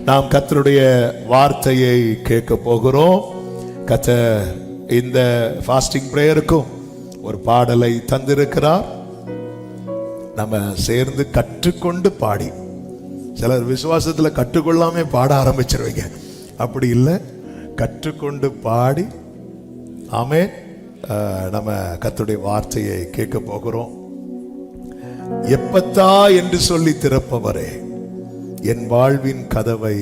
நாம் கர்த்தருடைய வார்த்தையை கேட்க போகிறோம். கர்த்தர் இந்த ஃபாஸ்டிங் பிரேயருக்கும் ஒரு பாடலை தந்திருக்கிறார். நம்ம சேர்ந்து கற்றுக்கொண்டு பாடி, சிலர் விசுவாசத்தில் கற்றுக்கொள்ளாமே பாட ஆரம்பிச்சிருவீங்க. அப்படி இல்லை, கற்றுக்கொண்டு பாடி ஆமென். நம்ம கர்த்தருடைய வார்த்தையை கேட்க போகிறோம். எப்பத்தா என்று சொல்லி திறப்பவரே, என் வாழ்வின் கதவை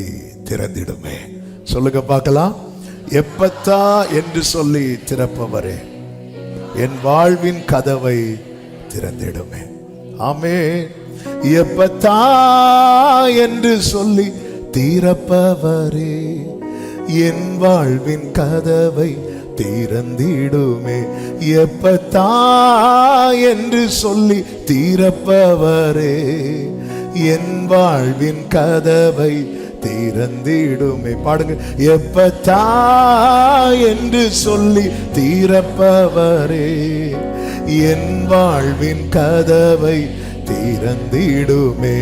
திறந்திடுமே. சொல்லுங்க பார்க்கலாம். எப்பத்தா என்று சொல்லி திறப்பவரே, என் வாழ்வின் கதவை திறந்திடுமே. ஆமென். எப்பத்தா என்று சொல்லி திறப்பவரே, என் வாழ்வின் கதவை திறந்திடுமே. எப்பத்தா என்று சொல்லி திறப்பவரே, என் வாழ்வின் கதவை திறந்திடுமே. பாடுங்க. எப்பத்தா என்று சொல்லி திறப்பவரே, என் வாழ்வின் கதவை திறந்திடுமே.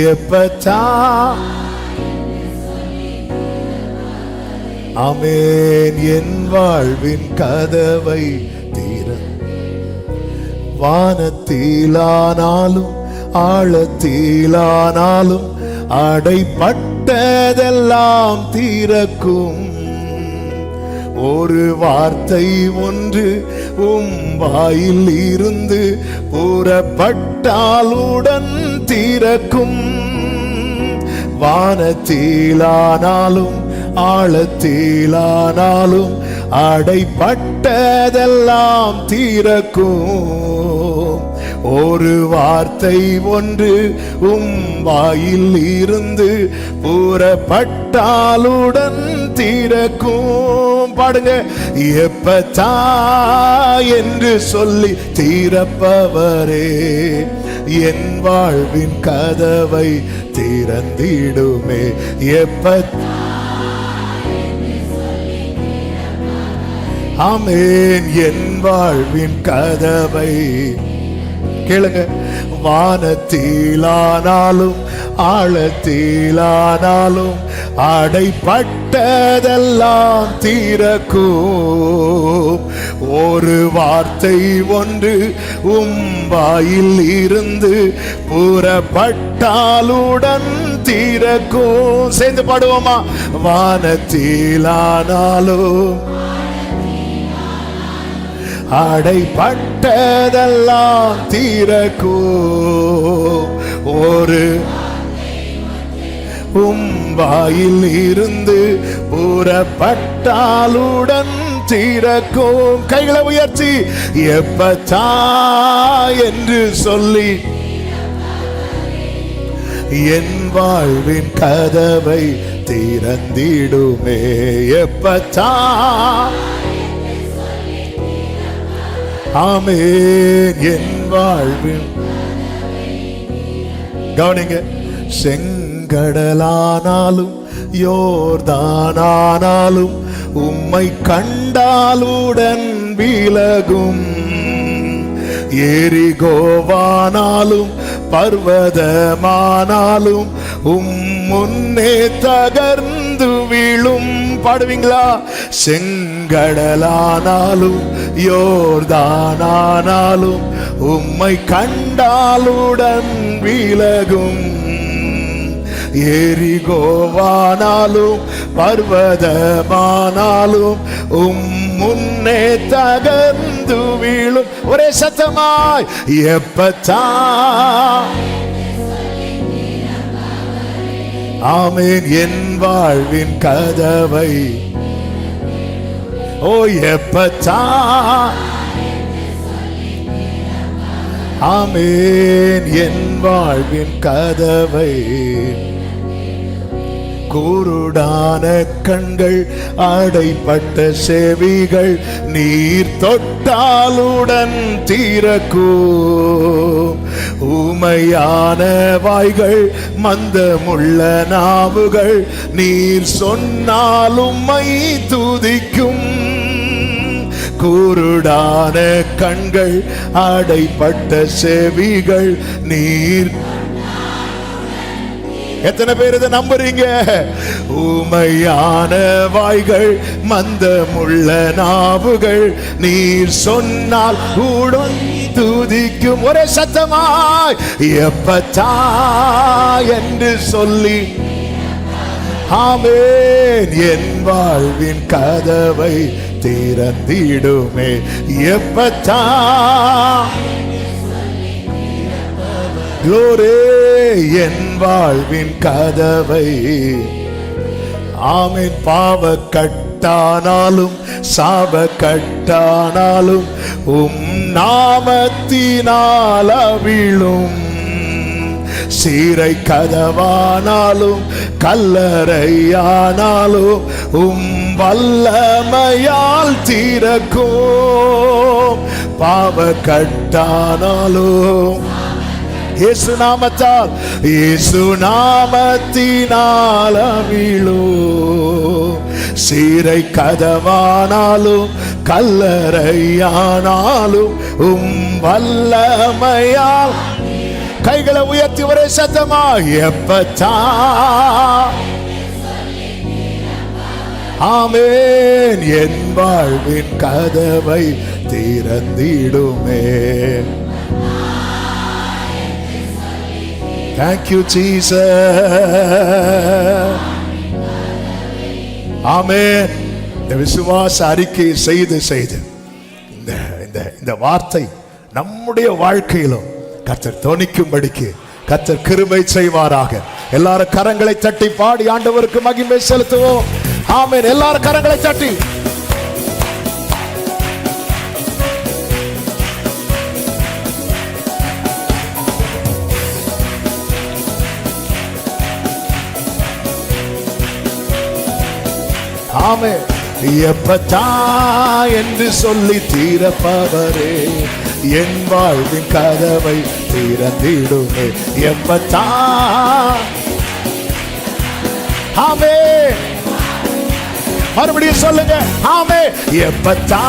எப்பத்தா. ஆமென். என் வாழ்வின் கதவை வானத்திலானாலும் ஆழத்திலானாலும் அடைப்பட்டதெல்லாம் திறக்கும். ஒரு வார்த்தை ஒன்று வாயில் இருந்து புறப்பட்டாலுடன் திறக்கும். வானத்திலானாலும் ஆழத்திலானாலும் அடைப்பட்டதெல்லாம் திறக்கும். ஒரு வார்த்தை ஒன்று வாயில் இருந்து புறப்பட்டாலுடன் திறக்கும். பாடுங்க. எப்பத்தா என்று சொல்லி திறப்பவரே, என் வாழ்வின் கதவை திறந்திடுமே. எப்பத்தா. ஆமென். என் வாழ்வின் கதவை கேளுங்க. வானத்திலானாலும் ஆழத்திலானாலும் அடைப்பட்டதெல்லாம் திறக்கும். ஒரு வார்த்தை ஒன்று வாயில் இருந்து புறப்பட்டாலுடன் திறக்கும். சேர்ந்து பாடுவோமா? வானத்திலானாலும் அடைப்பட்டதெல்லாம் திறக்கும். ஒரு வாயில் இருந்து புறப்பட்டாலுடன் திறக்கும். கைகளை உயர்த்தி எப்பத்தா என்று சொல்லி என் வாழ்வின் கதவை திறந்திடுமே. எப்பத்தா. ஆமென். என் வாழ்வின் கவனிங்க. செங்கடலானாலும் யோர்தானானாலும் உம்மை கண்டாலுடன் விலகும். எரிகோவானாலும் பர்வதமானாலும் முன்னே தகர்ந்து விழும். பாடுவீங்களா? செங்கடலானாலும் யோர்தானானாலும் உம்மை கண்டாலுடன் விலகும். எரிகோவானாலும் பர்வதமானாலும் முன்னே தகர்ந்து விழும். ஒரே சத்தமாய் எப்பத்தா. ஆமென். என் வாழ்வின் கதவை. ஓ எப்பத்தா. ஆமென். என் வாழ்வின் கதவை. குருடான கண்கள் அடைப்பட்ட செவிகள் நீர் தொட்டாலுடன் திறக்கும். ஊமையான வாய்கள் மந்தமுள்ள நாவுகள் நீர் சொன்னாலும் மை துதிக்கும். குருடான கண்கள் அடைப்பட்ட செவிகள் நீர் எத்தனை பேர் இதை நம்புறீங்க? ஊமையான வாய்கள், மந்தமுள்ள நாவுகள், நீர் சொன்னால் உடன் துதிக்கும். ஒரே சத்தமாய் எப்பத்தா என்று சொல்லி ஆமென் என் வாழ்வின் கதவை திறந்திடுமே. எப்பத்தா க்ளோரி என் வாழ்வின் கதவை. ஆமென். பாவ கட்டானாலும் சாப கட்டானாலும் நாமத்தினால் அவிழும். சீரை கதவானாலும் கல்லறையானாலும் வல்லமையால் திறக்கும். பாவ கட்டானாலும் இயேசு நாமத்தால், இயேசு நாமத்தினால் அவிழும். சீரை கதவானாலும் கல்லறையானாலும் வல்லமையால். கைகளை உயர்த்தி ஒரே சத்தமா எப்பத்தா ஆமென் என் வாழ்வின் கதவை திறந்திடுமே. Thank you Jesus. ஆமென். இந்த விசுவாச அறிக்கை செய்து இந்த வார்த்தை நம்முடைய வாழ்க்கையிலும் கர்த்தர் தொனிக்கும்படிக்கு கர்த்தர் கிருபை செய்வாராக. எல்லாரும் கரங்களை தட்டி பாடி ஆண்டவருக்கு மகிமை செலுத்துவோம். ஆமென். எல்லாரும் கரங்களை தட்டி ஆமென். எப்பத்தா என்று சொல்லி தீரப்பவரே என் வாழ்வின் கதவை திறந்திடுமே. எப்பத்தா ஆமென். மறுபடியும் சொல்லுங்க ஆமென். எப்பத்தா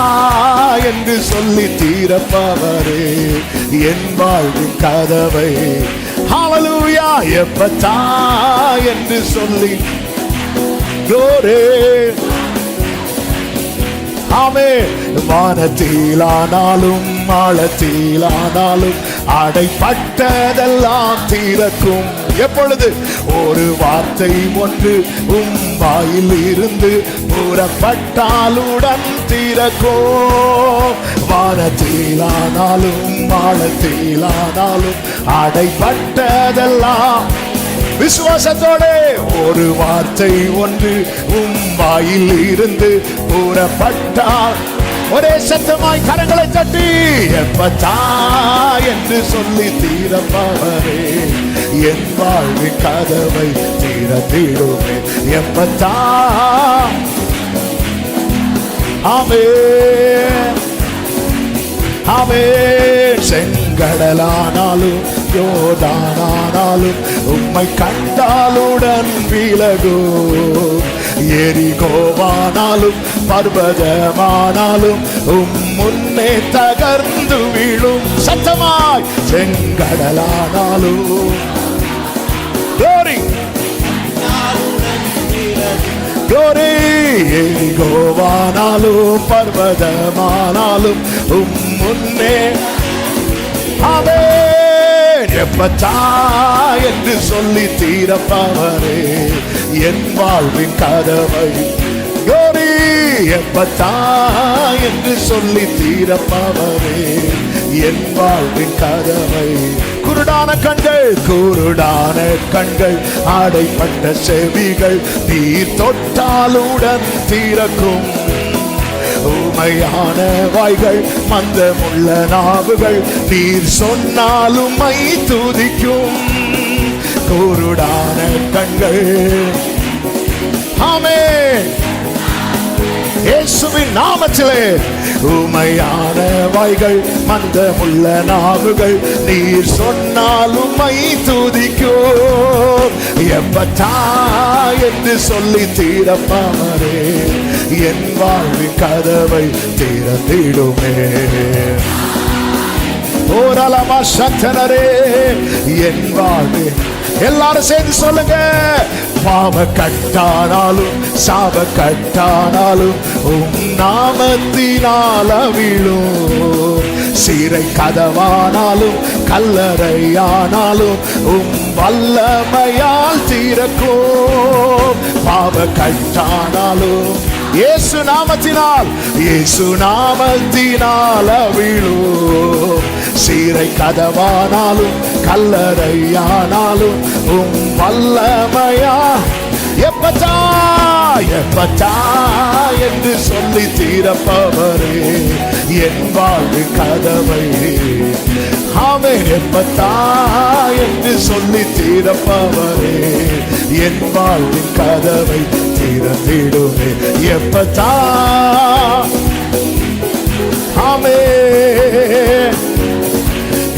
என்று சொல்லி தீரப்பவரே என் வாழ்வின் கதவை. ஹல்லேலூயா. எப்பத்தா என்று சொல்லி க்ளோரி ஆமென். வானத்திலானாலும் ஆழத்திலானாலும் அடைப்பட்டதெல்லாம் திறக்கும். எப்பொழுது ஒரு வார்த்தை ஒன்று வாயில் இருந்து புறப்பட்டாலுடன் திறக்கும். வானத்திலானாலும் ஆழத்திலானாலும் அடைப்பட்டதெல்லாம். விசுவாசத்தோடு ஒரு வார்த்தை ஒன்று வாயில் இருந்து புறப்பட்டால் ஒரே சத்தமாய் கரங்களை தட்டி எப்பத்தா என்று சொல்லி தீரப்பவரே என் வாழ்வின் கதவை திறந்திடுமே. எப்பத்தா ஆமென். ஆமென். செங்கடலானாலும் யோர்தானானாலும் உம்மை கண்டாலுடன் விலகும். எரிகோவானாலும் பர்வதமானாலும் முன்னே தகர்ந்து விழும். சத்தமாய் செங்கடலானாலும் க்ளோரி க்ளோரி. எரிகோவானாலும் பர்வதமானாலும் முன்னே ஆமென். எப்பத்தா என்று சொல்லி தீரப்பவரே என் வாழ்வின் கதவை. க்ளோரி. எப்பத்தா என்று சொல்லி தீரப்பவரே என் வாழ்வின் கதவை. குருடான கண்கள் ஆடைப்பட்ட செவிகள் நீர் தொட்டாலுடன் திறக்கும். ஊமையான வாய்கள் மந்தமுள்ள நாவுகள் நீர் சொன்னாலும் மை துதிக்கும். குருடான கண்கள் ஆமென் இயேசுவின் நாமத்திலே. ஊமையான வாய்கள் மந்தமுள்ள நாவுகள் நீர் சொன்னாலும் மை துதிக்கும். எப்பத்தா என்று சொல்லி தீரப்பவரே என் வாழ்வின் கதவை திறந்திடுமே. ஓரலமா சத்தனரே என் வாழ்வின் எல்லாரும் சேர்ந்து சொல்லுங்க. பாவ கட்டானாலும் சாப கட்டானாலும் உம் நாமத்தினால விழும். சீரை கதவானாலும் கல்லறையானாலும் உம் வல்லமையால் தீரக்கும். பாவ கட்டானாலும் இயேசு நாமத்தினால், இயேசு நாமத்தினால விழும். சீரை கதவானாலும் கல்லறையானாலும் உம் வல்லமையா எப்பத்தா எப்பத்தா என்று சொல்லி தீரப்பவரே என் வாழ்வு கதவை. ஆமென். எப்பத்தா என்று சொல்லி தீரப்பவரே என் வாழ்வின் கதவை திறந்திடுமே. எப்பத்தா ஆமென்.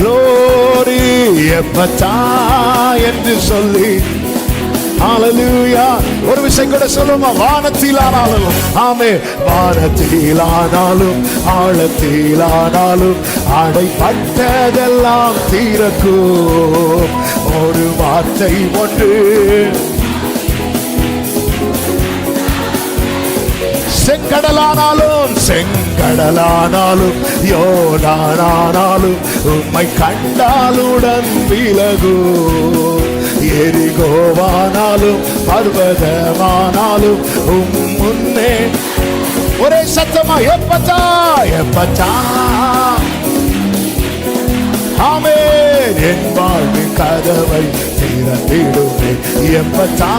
glory எப்பத்தா என்று சொல்லி ஹalleluya. ஒரு விஷயம் கூட சொல்லுமா, வானத்திலானாலும் ஆமென், வானத்திலானாலும் ஆழத்திலானாலும் அடைப்பட்டதெல்லாம் தீரக்கும். ஒரு வார்த்தை ஒன்று செங்கடலானாலும் செங்கடலானாலும் யோர்தானானாலும் உம்மை கண்டாலுடன் விலகும். எரிகோவானாலும் பர்வதமானாலும் உம் முன்னே ஒரே சத்தமா எப்பத்தா எப்பத்தா ஆமென். என் வாழ்வின் கதவை திறந்திடுமே. எப்பத்தா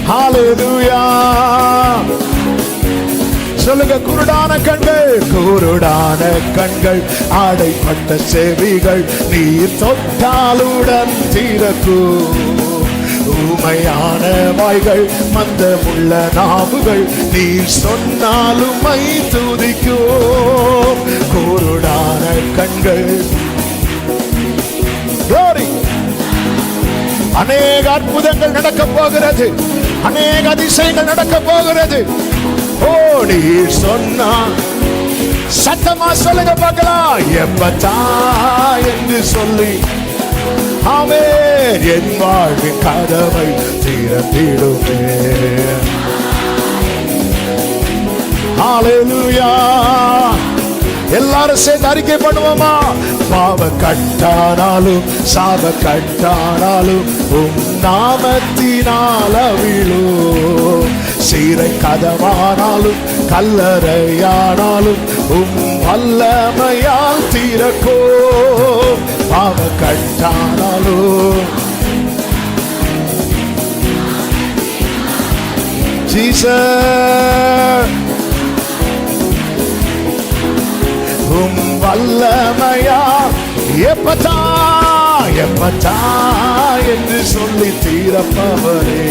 ஹalleluya. சொல்லுங்க. குருடான கண்கள் குருடான கண்கள் அடைப்பட்ட செவிகள் நீர் தொட்டாலுடன் திறக்கும். ஊமையான வாய்கள் மந்தமுள்ள நாவுகள் நீர் சொன்னாலும் மை துதிக்கும். குருடான கண்கள் அநேக அற்புதங்கள் நடக்க போகிறது. அநேக அதிசயங்கள் நடக்க போகிறது. ஓ நீர் சொன்னா சத்தமா சொல்லுங்க பார்க்கலாம். எப்பத்தா என்று சொல்லி ஆமென். என் வாழ்வின் கதவை திறந்திடுமே. ஹalleluya. எல்லாரும் சேர்ந்து அறிக்கை பண்ணுவோமா? பாவ கட்டானாலும் சாப கட்டானாலும் உம் நாமத்தினால விழும். சீரை கதவானாலும் கல்லறையானாலும் உம் வல்லமையால் தீரக்கும். பாவ கட்டானாலும் ஜீசஸ் உம் வல்லமையா எப்பத்தா எப்பத்தா என்று சொல்லி தீரப்பவரே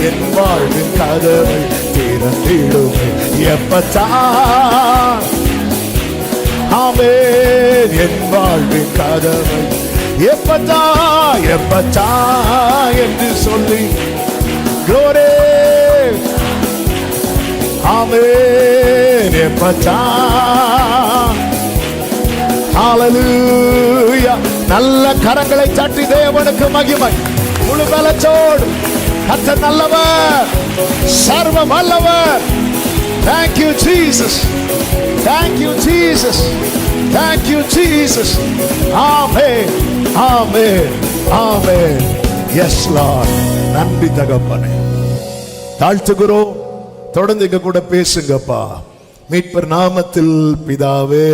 என் வாழ்வின் கதவை திறந்திடுமே. எப்பத்தா ஆமென். என் வாழ்வின் கதவை எப்பத்தா எப்பத்தா என்று சொல்லி glory ஆமென். எப்பத்தா ஹalleluya. நல்ல கரங்களை தட்டி தேவனுக்கு மகிமை. முழு பலத்தோடு கர்த்தர் நல்லவர், சர்வ வல்லவர். Thank you Jesus. Thank you Jesus. Thank you Jesus. Amen. Amen. Amen. Yes Lord. நன்றி தகப்பனே. தாழ்த்துகிறோம். தொடர்ந்து எங்க கூட பேசுங்கப்பா. மீட்பர் நாமத்தில் பிதாவே.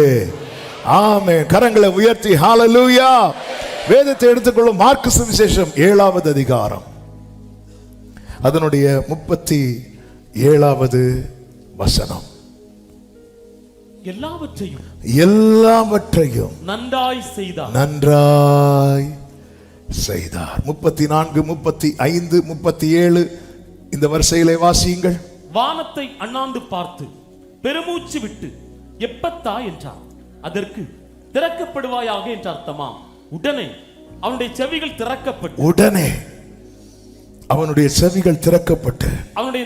ஆமென். கரங்களை உயர்த்தி ஹalleluya. வேதத்தை எடுத்துக்கொள்ளும். மார்க்கு சுவிசேஷம் 7வது அதிகாரம் அதனுடைய 37வது வசனம். எல்லாவற்றையும் நன்றாய் செய்தார். 34, 35, 37 இந்த வரிசையிலே வாசியுங்கள். வானத்தை அண்ணாந்து பார்த்து பெருமூச்சு விட்டு எப்பத்தா என்றார். அதற்கு திறக்கப்படுவாயாக என்ற அர்த்தமா. உடனே அவனுடைய செவிகள் திறக்கப்பட்டு அவனுடைய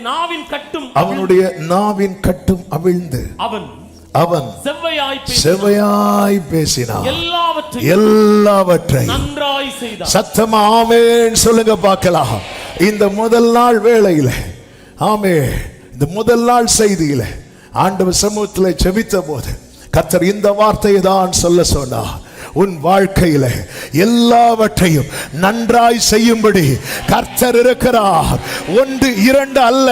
நாவின் கட்டும் அவிழ்ந்து அவன் அவன் செவ்வையாய் பேசினான், எல்லாவற்றையும் நன்றாய் செய்தான். சத்தமா ஆமென் சொல்லுங்க பார்க்கலாம். இந்த முதல் நாள் வேளையில, ஆமென், இந்த முதல் நாள் செய்தியில ஆண்டவர் சமூகத்தில் ஜெபித்த போது கர்த்தர் இந்த வார்த்தையை தான் சொல்ல சொன்னார். உன் வாழ்க்கையில எல்லாவற்றையும் நன்றாய் செய்யும்படி கர்த்தர் இருக்கிறார். 1 2 அல்ல,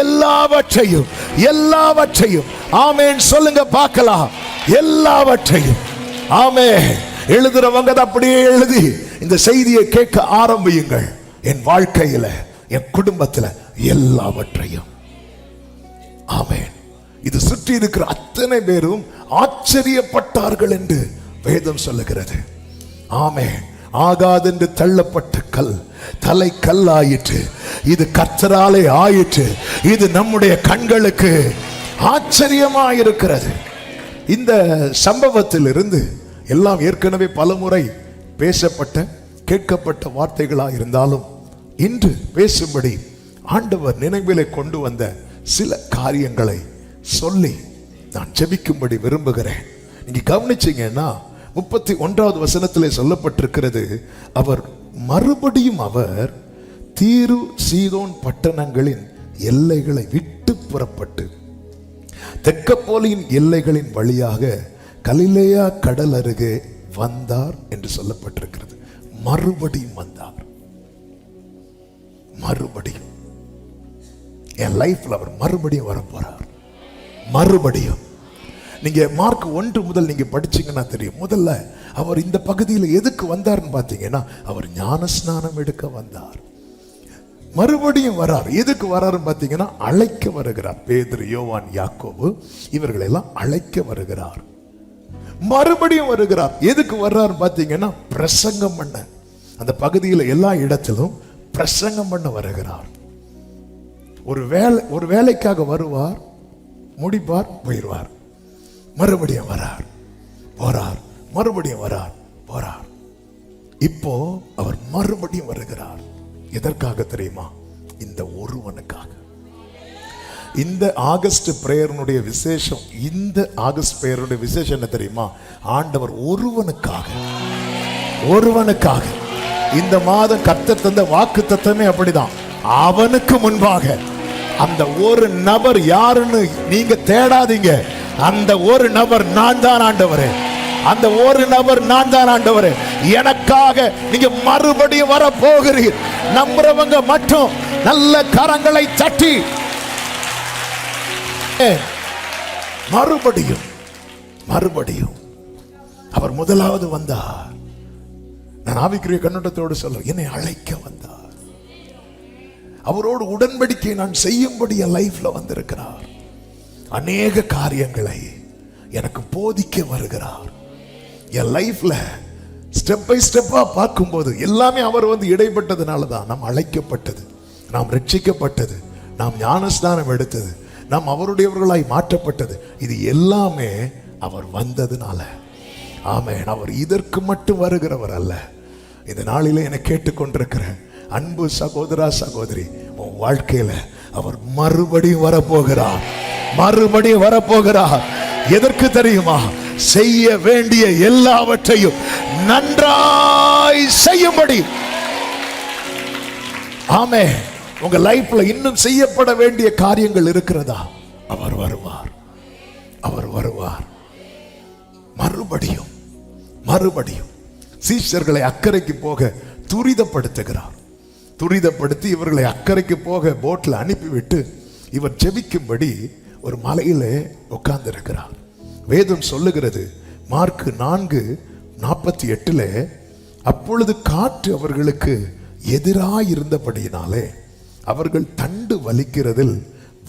எல்லாவற்றையும் எல்லாவற்றையும். ஆமென் சொல்லுங்க பார்க்கலாம். எல்லாவற்றையும். ஆமென். எழுதுறவங்க அப்படியே எழுதி இந்த செய்தியை கேட்க ஆரம்பியுங்கள். என் வாழ்க்கையில, என் குடும்பத்துல எல்லாவற்றையும். ஆமென். இது சுற்றி இருக்கிற அத்தனை பேரும் ஆச்சரியப்பட்டார்கள் என்று வேதம் சொல்லுகிறது. ஆமென். ஆகாதென்று தள்ளப்பட்ட கல் தலை கல்லாயிற்று. இது கர்த்தராலே ஆயிற்று. இது நம்முடைய கண்களுக்கு ஆச்சரியமாயிருக்கிறது. இந்த சம்பவத்திலிருந்து எல்லாம் ஏற்கனவே பலமுறை பேசப்பட்ட கேட்கப்பட்ட வார்த்தைகளா இருந்தாலும் இன்று பேசும்படி ஆண்டவர் நினைவிலே கொண்டு வந்த சில காரியங்களை சொல்லி நான் ஜெபிக்கும்படி விரும்புகிறேன். நீங்க கவனிச்சீங்கன்னா 31வது வசனத்திலே சொல்லப்பட்டிருக்கிறது, அவர் மறுபடியும் அவர் தீரு சீதோன் பட்டணங்களின் எல்லைகளை விட்டு புறப்பட்டு தெக்கப்போலியின் எல்லைகளின் வழியாக கலிலேயா கடல் அருகே வந்தார் என்று சொல்லப்பட்டிருக்கிறது. மறுபடியும் வந்தார். மறுபடியும் என் லைஃப்ல அவர் மறுபடியும் வர போறார். மறுபடியும் நீங்க மார்க் 1 முதல் நீங்க படிச்சீங்கன்னா தெரியும். முதல்ல அவர் இந்த பகுதியில் எதுக்கு வந்தார்னு பார்த்தீங்கன்னா, அவர் ஞானஸ்நானம் எடுக்க வந்தார். மறுபடியும் வரார். எதுக்கு வராருன்னு பார்த்தீங்கன்னா, அழைக்க வருகிறார். பேதுரு, யோவான், யாக்கோபு இவர்களெல்லாம் அழைக்க வருகிறார். மறுபடியும் வருகிறார். எதுக்கு வர்றாருன்னு பார்த்தீங்கன்னா, பிரசங்கம் பண்ண. அந்த பகுதியில் எல்லா இடத்திலும் பிரசங்கம் பண்ண வருகிறார். ஒரு வேலைக்காக வருவார், முடிப்பார், போயிடுவார். மறுபடியும் வரார், போறார், மறுபடியும் வரார், போறார். இப்போ அவர் மறுபடியும் வருகிறார். எதற்காக தெரியுமா? இந்த ஒருவனுக்காக. இந்த ஆகஸ்ட் பிரேயருடைய விசேஷம், இந்த ஆகஸ்ட் பிரேயருடைய விசேஷம் என்ன தெரியுமா? ஆண்டவர் ஒருவனுக்காக, ஒருவனுக்காக. இந்த மாதம் கர்த்தர் தந்த வாக்கு தத்தமே அப்படிதான். அவனுக்கு முன்பாக அந்த ஒரு நபர் யாருன்னு நீங்க தேடாதீங்க. அந்த ஒரு நபர் நான் தான் ஆண்டவரே. அந்த ஒரு நபர் நான் தான் ஆண்டவரே. எனக்காக நீங்க மறுபடியும் வர போகிறீர். நம்புறவங்க மட்டும் நல்ல கரங்களை தட்டி மறுபடியும் மறுபடியும் அவர் முதலாவது வந்தார். நான் ஆவிக்குரிய கண்ணோட்டத்தோடு சொல்றேன், என்னை அழைக்க வந்தார். அவரோடு உடன்படிக்கை நான் செய்யும்படி என் லைஃப்ல வந்திருக்கிறார். அநேக காரியங்களை எனக்கு போதிக்க வருகிறார். என் லைஃப்ல ஸ்டெப் பை ஸ்டெப்பா பார்க்கும்போது எல்லாமே அவர் இடைப்பட்டதுனால தான் நாம் அழைக்கப்பட்டது, நாம் ரட்சிக்கப்பட்டது, நாம் ஞானஸ்நானம் எடுத்தது, நாம் அவருடையவர்களாய் மாற்றப்பட்டது. இது எல்லாமே அவர் வந்ததுனால. ஆமென். அவர் இதற்கு மட்டும் வருகிறவர் அல்ல. இந்த நாளிலே என்னை கேட்டுக்கொண்டிருக்கிற அன்பு சகோதரா, சகோதரி, உன் வாழ்க்கையில அவர் மறுபடியும் வரப்போகிறார். மறுபடியும் வரப்போகிறார். எதற்கு தெரியுமா? செய்ய வேண்டிய எல்லாவற்றையும் நன்றாய் செய்யும்படி. ஆமென். உங்க லைஃப்ல இன்னும் செய்யப்பட வேண்டிய காரியங்கள் இருக்கிறதா? அவர் வருவார். அவர் வருவார். மறுபடியும் மறுபடியும் சீஷர்களை அக்கறைக்கு போக துரிதப்படுத்துகிறார். துரிதப்படுத்தி இவர்களை அக்கறைக்கு போக போட்ல அனுப்பிவிட்டு இவர் ஜெபிக்கும்படி ஒரு மலையிலே உட்கார்ந்து இருக்கிறார். வேதம் சொல்லுகிறது, மார்க் 4:48, அப்பொழுது காற்று அவர்களுக்கு எதிராய் இருந்தபடியினாலே அவர்கள் தண்டு வலிக்கிறதில்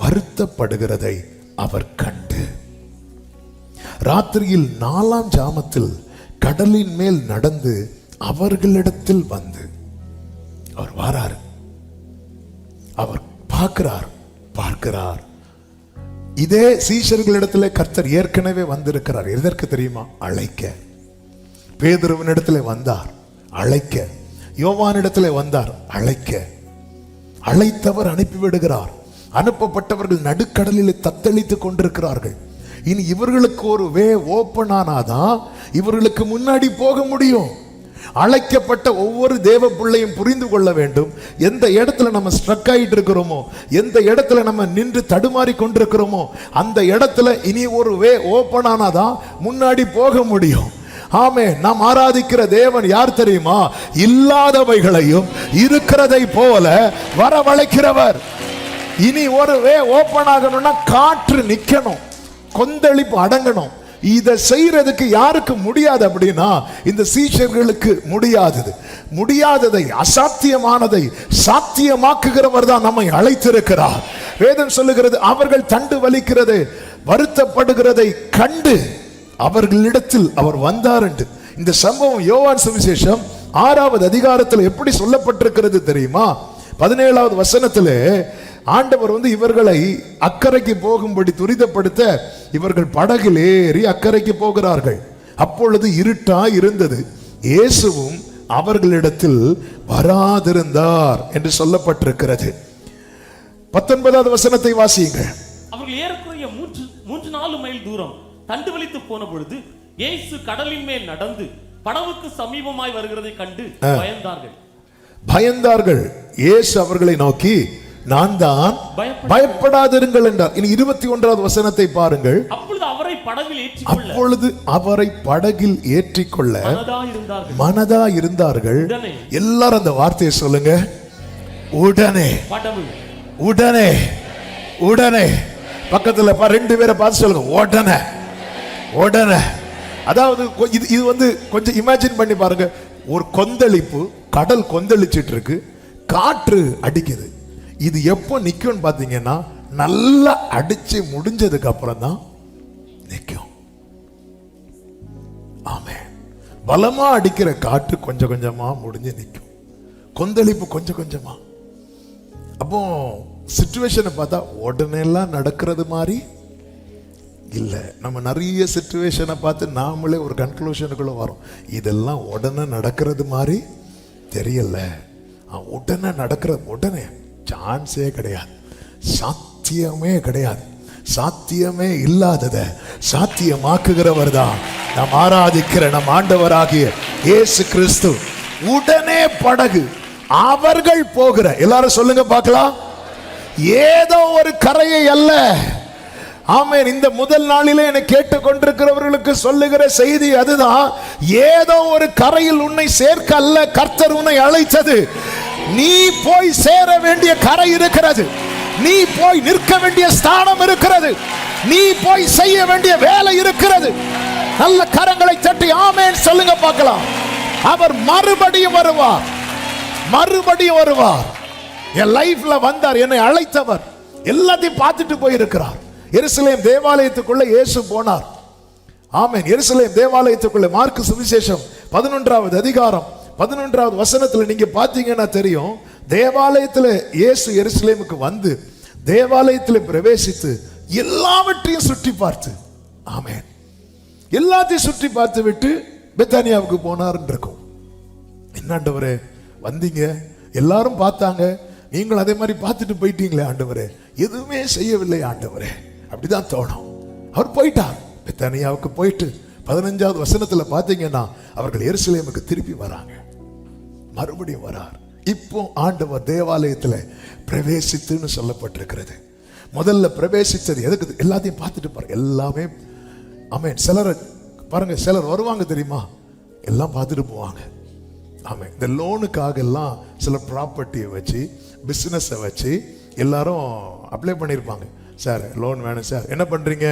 வருத்தப்படுகிறதை அவர் கண்டு ராத்திரியில் 4ஆம் ஜாமத்தில் கடலின் மேல் நடந்து அவர்களிடத்தில் வந்து, அவர் வாரார், அவர் பார்க்கிறார். இதே சீஷர்களிடத்தில் கர்த்தர் ஏற்கனவே வந்திருக்கிறார். எதற்கு தெரியுமா? அழைக்க. பேதுருவினிடத்தில் வந்தார், அழைக்க. யோவானிடத்தில் வந்தார், அழைக்க. அழைத்தவர் அனுப்பிவிடுகிறார். அனுப்பப்பட்டவர்கள் நடுக்கடலில் தத்தளித்துக் கொண்டிருக்கிறார்கள். இனி இவர்களுக்கு ஒரு வே ஓபன் ஆனாதான் இவர்களுக்கு முன்னாடி போக முடியும். அழைக்கப்பட்ட ஒவ்வொரு தேவ பிள்ளையும் புரிந்து கொள்ள வேண்டும், எந்த இடத்துல நம்ம ஸ்ட்ரக் ஆயிட்டு இருக்கிறோமோ, எந்த இடத்துல நம்ம நின்று தடுமாறி கொண்டிருக்கிறோமோ, அந்த இடத்துல இனி ஒரு வே ஓபன் ஆனாதான் முன்னாடி போக முடியும். ஆமே, நாம் ஆராதிக்கிற தேவன் யார் தெரியுமா? இல்லாதவைகளையும் இருக்கிறதை போல வரவழைக்கிறவர். இனி ஒரு வே ஓபன் ஆகணும்னா காற்று நிக்கணும், கொந்தளிப்பு அடங்கணும். இதை செய்யறதுக்கு யாருக்கு முடியாது அப்படின்னா இந்த சீஷர்களுக்கு முடியாததை அசாத்தியமானதை சாத்தியமாக்குகிறவர் தான் நம்மை அழைத்திருக்கிறார். வேதம் சொல்லுகிறது, அவர்கள் தண்டு வலிக்கிறது வருத்தப்படுகிறதை கண்டு அவர்களிடத்தில் அவர் வந்தார் என்று. இந்த சம்பவம் யோவான் சுவிசேஷம் 6வது அதிகாரத்தில் எப்படி சொல்லப்பட்டிருக்கிறது தெரியுமா? 17வது வசனத்திலே ஆண்டவர் இவர்களை அக்கறைக்கு போகும்படி துரிதப்படுத்த இவர்கள் படகில் ஏறி அக்கறைக்கு போகிறார்கள். அப்பொழுது இருட்டா இருந்தது, இயேசுவும் அவர்களிடத்தில் வராதிருந்தார் என்று சொல்லப்பட்டிருக்கிறது. 19வது வசனத்தை வாசியுங்கள். அவர்கள் ஏறக்குறைய 3-4 மைல் தூரம் தண்டு வலித்து போன பொழுது இயேசு கடலின் மேல் நடந்து படவுக்கு சமீபமாய் வருகிறதை கண்டு பயந்தார்கள். இயேசு அவர்களை நோக்கி, நான் தான், பயப்படாதிருங்கள் என்றார். இனி 21வது வசனத்தை பாருங்கள். அப்பொழுது அவரை படகில் ஏற்றிக்கொள்ள மனதா இருந்தார்கள். எல்லாரும் அந்த வார்த்தையை சொல்லுங்க, உடனே. உடனே உடனே. பக்கத்துல 2 பேரை பார்த்து சொல்லுங்க, உடனே உடனே. அதாவது இது கொஞ்சம் இமேஜின் பண்ணி பாருங்க. ஒரு கொந்தளிப்பு, கடல் கொந்தளிச்சிட்டு இருக்கு, காற்று அடிக்குது. இது எப்போ நிக்கும் பாத்தீங்கன்னா நல்லா அடிச்சு முடிஞ்சதுக்கு அப்புறம் தான் நிக்கும். ஆமே, பலமா அடிக்கிற காற்று கொஞ்சம் கொஞ்சமா முடிஞ்சு நிக்கும், கொந்தளிப்பு கொஞ்சம் கொஞ்சமா. அப்போ சிச்சுவேஷனை பார்த்தா உடனே எல்லாம் நடக்கிறது மாதிரி இல்ல. நம்ம நிறைய சிச்சுவேஷனை பார்த்து நாமளே ஒரு கன்க்ளூஷனுக்குள்ள வரோம், இதெல்லாம் உடனே நடக்கிறது மாதிரி தெரியல. உடனே நடக்கிறது, உடனே சான்ஸே கிடையாது, சாத்தியமே கிடையாது. சாத்தியமே இல்லாததை சாத்தியமாக்குகிறவர் தான் நாம் ஆராதிக்கிற நம் ஆண்டவராகிய இயேசு கிறிஸ்து. உடனே படகு, அவர்கள் போகிற, எல்லாரும் சொல்லுங்க பார்க்கலாம், ஏதோ ஒரு கரையை அல்ல. ஆமென். இந்த முதல் நாளிலே என்னை கேட்டுக்கொண்டிருக்கிறவர்களுக்கு சொல்லுகிற செய்தி அதுதான். ஏதோ ஒரு கரையில் உன்னை சேர்க்க அல்ல கர்த்தர் உன்னை அழைத்தது. நீ போய் சேர வேண்டிய கரை இருக்கிறது, நீ போய் நிற்க வேண்டிய ஸ்தானம் இருக்கிறது, நீ போய் செய்ய வேண்டிய வேலை இருக்கிறது. நல்ல கரங்களை தட்டி ஆமென் சொல்லுங்க பார்க்கலாம். அவர் மறுபடியும் வருவார், மறுபடியும் வருவார். என் லைஃப்ல வந்தார், என்னை அழைத்தவர், எல்லாத்தையும் பார்த்துட்டு போயிருக்கிறார். எருசலேம் தேவாலயத்துக்குள்ள இயேசு போனார். ஆமென். எருசலேம் தேவாலயத்துக்குள்ள மார்க்கு சுவிசேஷம் 11வது அதிகாரம் 11வது வசனத்துல நீங்க பாத்தீங்கன்னா தெரியும், தேவாலயத்துல இயேசு எருசலேமுக்கு வந்து தேவாலயத்துல பிரவேசித்து எல்லாவற்றையும் சுற்றி பார்த்து, ஆமென், எல்லாத்தையும் சுற்றி பார்த்து விட்டு பெத்தானியாவுக்கு போனார் இருக்கும். என்னண்டவரே வந்தீங்க, எல்லாரும் பார்த்தாங்க, நீங்கள் அதே மாதிரி பார்த்துட்டு போயிட்டீங்களே ஆண்டவரே, எதுவுமே செய்யவில்லை ஆண்டவரே, அப்படிதான் தோணும். அவர் போயிட்டார், பெத்தானியாவுக்கு போயிட்டு 15வது வசனத்துல பாத்தீங்கன்னா அவர்கள் எருசலேமுக்கு திருப்பி வராங்க, மறுபடியும் வரார். இப்போ ஆண்டவர் தேவாலயத்துல பிரவேசித்துன்னு சொல்லப்பட்டிருக்கிறது. முதல்ல பிரவேசித்தது எதுக்கு? எல்லாத்தையும் பார்த்துட்டு பாருங்க, எல்லாமே. ஆமென். சிலர் பாருங்க, சிலர் வருவாங்க தெரியுமா, எல்லாம் பார்த்துட்டு போவாங்க. ஆமாம், இந்த லோனுக்காக எல்லாம் சில ப்ராப்பர்ட்டியை வச்சு, பிஸ்னஸை வச்சு எல்லாரும் அப்ளை பண்ணியிருப்பாங்க. சார் லோன் வேணும் சார், என்ன பண்ணுறீங்க?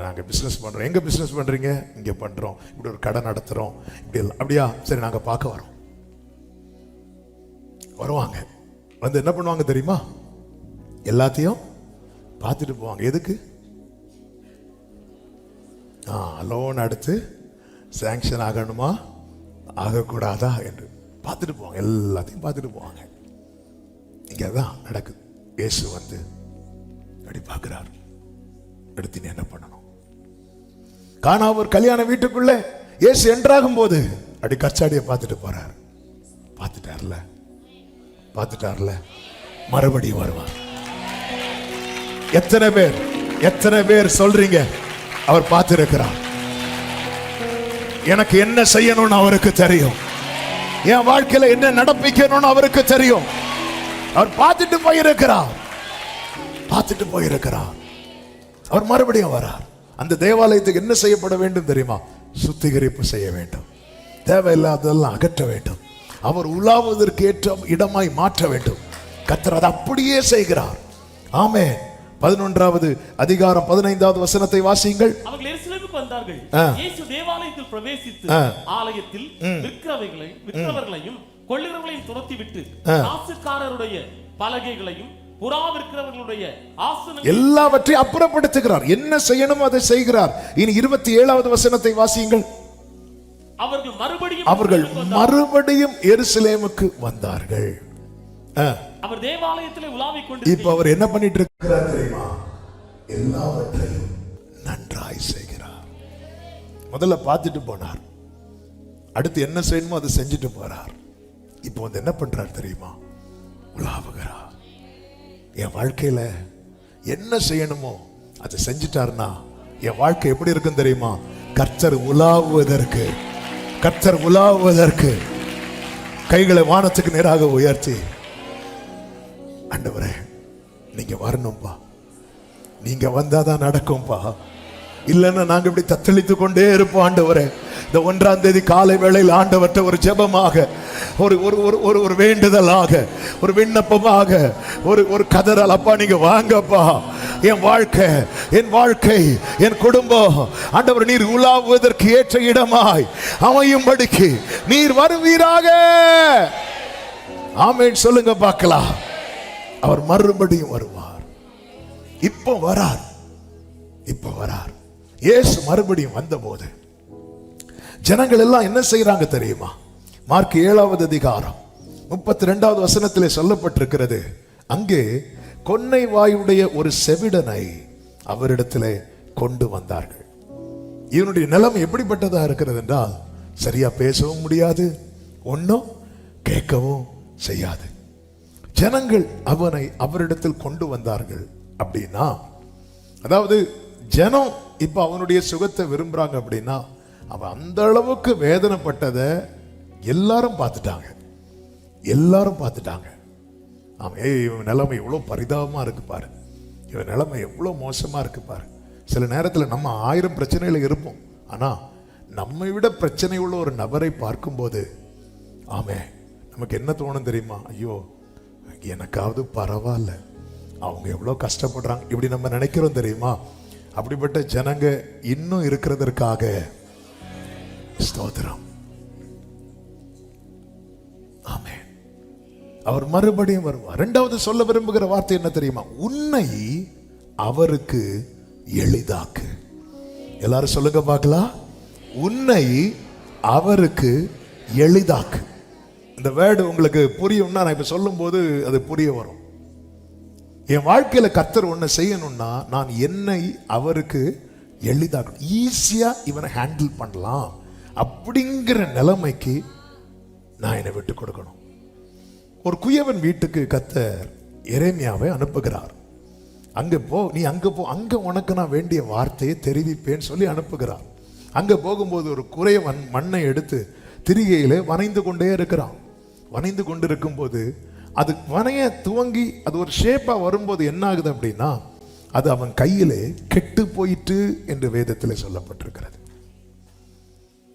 நாங்கள் பிஸ்னஸ் பண்ணுறோம். எங்கே பிஸ்னஸ் பண்ணுறீங்க? இங்கே பண்ணுறோம், இப்படி ஒரு கடை நடத்துகிறோம், இப்படி எல்லாம். அப்படியா, சரி நாங்கள் பார்க்க வரோம். வருவாங்க, வந்து என்ன பண்ணுவாங்க தெரியுமா, எல்லாத்தையும் பார்த்துட்டு போவாங்க. எதுக்கு? லோன் அடுத்து சாங்ஷன் ஆகணுமா ஆகக்கூடாதா என்று பார்த்துட்டு போவாங்க, எல்லாத்தையும் பார்த்துட்டு போவாங்க. இங்கே தான் நடக்குது. இயேசு வந்து அப்படி பார்க்கிறார், அடுத்து நீ என்ன பண்ணணும்? கானா ஒரு கல்யாண வீட்டுக்குள்ள இயேசு என்ட்ராகும் போது அப்படி கச்சாடியை பார்த்துட்டு போறார். பார்த்துட்டார்ல, மறுபடியும் வருவார். எத்தனை பேர் சொல்றீங்க அவர் பார்த்திருக்கிறார். எனக்கு என்ன செய்யணும்னு அவருக்கு தெரியும். என் வாழ்க்கையில என்ன நடப்பிக்கணும்னு அவருக்கு தெரியும். அவர் பார்த்துட்டு போயிருக்கிறார். பார்த்துட்டு போயிருக்கிறார். அவர் மறுபடியும் வரார். அந்த தேவாலயத்துக்கு என்ன செய்யப்பட வேண்டும் தெரியுமா? சுத்திகரிப்பு செய்ய வேண்டும். தேவையில்லாததெல்லாம் அகற்ற வேண்டும். அவர் உலாவுவதற்கு ஏற்ற இடமாய் மாற்ற வேண்டும். கர்த்தர் அதை அப்படியே செய்கிறார். ஆமென். 11வது அதிகாரம் 15வது வசனத்தை வாசியுங்கள். அவர்கள் எருசலேமுக்கு வந்தார்கள். இயேசு தேவாலயத்தில் பிரவேசித்து ஆலயத்தில் விற்கிறவர்களையும் கொள்ளுகிறவர்களையும் துரத்திவிட்டு காசுக்காரருடைய பலகைகளையும் புறா விற்கிறவர்களுடைய ஆசனம் எல்லாவற்றையும் அப்புறப்படுத்துகிறார். என்ன செய்யணுமோ அதை செய்கிறார். இனி 27வது வசனத்தை வாசியுங்கள். அவர்கள் மறுபடியும் எருசலேமுக்கு வந்தார்கள். அவர் தேவாலயத்திலே உலாவிக் கொண்டு இப்ப அவர் என்ன பண்ணிட்டு இருக்கிறார் தெரியுமா? எல்லாவற்றையும் நன்றாய் செய்கிறார். முதல்ல பார்த்துட்டு போனார். அடுத்து என்ன செய்யணுமோ அதை செஞ்சுட்டு போறார். இப்போ வந்து என்ன பண்றார் தெரியுமா? உலாவுகிறார். என் வாழ்க்கையில என்ன செய்யணுமோ அதை செஞ்சுட்டாருன்னா என் வாழ்க்கை எப்படி இருக்கும் தெரியுமா? கர்த்தர் உலாவுவதற்கு, கர்த்தர் உலாவுவதற்கு கைகளை வானத்துக்கு நேராக உயர்த்தி, ஆண்டவரே நீங்க வரணும்பா, நீங்க வந்தாதான் நடக்கும்பா, இல்லைன்னா நாங்க இப்படி தத்தளித்து கொண்டே இருப்போம். ஆண்டவரே இந்த 1ஆம் தேதி காலை வேளையில் ஆண்டவர்கிட்ட ஒரு ஜெபமாக, ஒரு ஒரு ஒரு ஒரு வேண்டுதலாக, ஒரு விண்ணப்பமாக, ஒரு கதறல், அப்பா நீங்க வாங்கப்பா, என் வாழ்க்கை, என் வாழ்க்கை, என் குடும்பம் ஆண்டவர் நீர் உலாவுவதற்கு ஏற்ற இடமாய் அமையும்படிக்கு நீர் வருவீராக. ஆமென் சொல்லுங்க பார்க்கலாம். அவர் மறுபடியும் வருவார். இப்போ வரார். இப்போ வரார். இயேசு மறுபடியும் வந்தபோது ஜனங்கள் எல்லாம் என்ன செய்யறாங்க தெரியுமா? மார்க் 7வது அதிகாரம் 32வது வசனத்திலே சொல்லப்பட்டிருக்கிறது. அங்கே கொன்னை வாயுடைய ஒரு செவிடனை அவரிடத்திலே கொண்டு வந்தார்கள். இவனுடைய நிலைமை எப்படிப்பட்டதா இருக்கிறது என்றால், சரியா பேசவும் முடியாது, ஒன்னும் கேட்கவும் செய்யாது. ஜனங்கள் அவனை அவரிடத்தில் கொண்டு வந்தார்கள். அப்படின்னா அதாவது ஜனம் இப்ப அவனுடைய சுகத்தை விரும்புறாங்க. அப்படின்னா அவன் அந்த அளவுக்கு வேதனைப்பட்டதை எல்லாரும் பார்த்துட்டாங்க. எல்லாரும் பார்த்துட்டாங்க. அவன் இவன் நிலைமை எவ்வளவு பரிதாபமா இருக்கு பாரு, இவன் நிலைமை எவ்வளவு மோசமா இருக்கு பாரு. சில நேரத்தில் நம்ம 1000 பிரச்சனையில இருப்போம். ஆனா நம்மை விட பிரச்சனை உள்ள ஒரு நபரை பார்க்கும்போது ஆமே நமக்கு என்ன தோணும் தெரியுமா? ஐயோ எனக்காவது பரவாயில்ல, அவங்க எவ்வளவு கஷ்டப்படுறாங்க, இப்படி நம்ம நினைக்கிறோம் தெரியுமா? அப்படிப்பட்ட ஜனங்க இன்னும் இருக்கிறதற்காக ஸ்தோத்திரம். ஆமென். அவர் மறுபடியும் வருவார். 2வது சொல்ல விரும்புகிற வார்த்தை என்ன தெரியுமா? உன்னை அவருக்கு எளிதாக்கு. எல்லாரும் சொல்லுங்க பார்க்கலாம். உன்னை அவருக்கு எளிதாக்கு. இந்த வேர்டு உங்களுக்கு புரியும்னா நான் இப்ப சொல்லும் போது அது புரிய வரும். என் வாழ்க்கையில கர்த்தர் ஒண்ணு செய்யணும்னா நான் என்னை அவருக்கு எளிதாக்கணும், ஈஸியா இவனை ஹேண்டில் பண்ணலாம் அப்படிங்கிற நிலைமைக்கு நான் என்னை விட்டு கொடுக்கணும். ஒரு குயவன் வீட்டுக்கு கர்த்தர் எரேமியாவை அனுப்புகிறார். அங்க போ, நீ அங்க போ, அங்க உனக்கு நான் வேண்டிய வார்த்தையை தெரிவிப்பேன்னு சொல்லி அனுப்புகிறார். அங்க போகும்போது ஒரு குறையவன் மண்ணை எடுத்து திரிகையிலே வனைந்து கொண்டே இருக்கிறான். வனைந்து கொண்டிருக்கும் போது அது வனைய துவங்கி அது ஒரு ஷேப்பா வரும்போது என்ன ஆகுது அப்படின்னா, அது அவன் கையிலே கெட்டு போயிட்டு என்று வேதத்தில் சொல்லப்பட்டிருக்கிறது.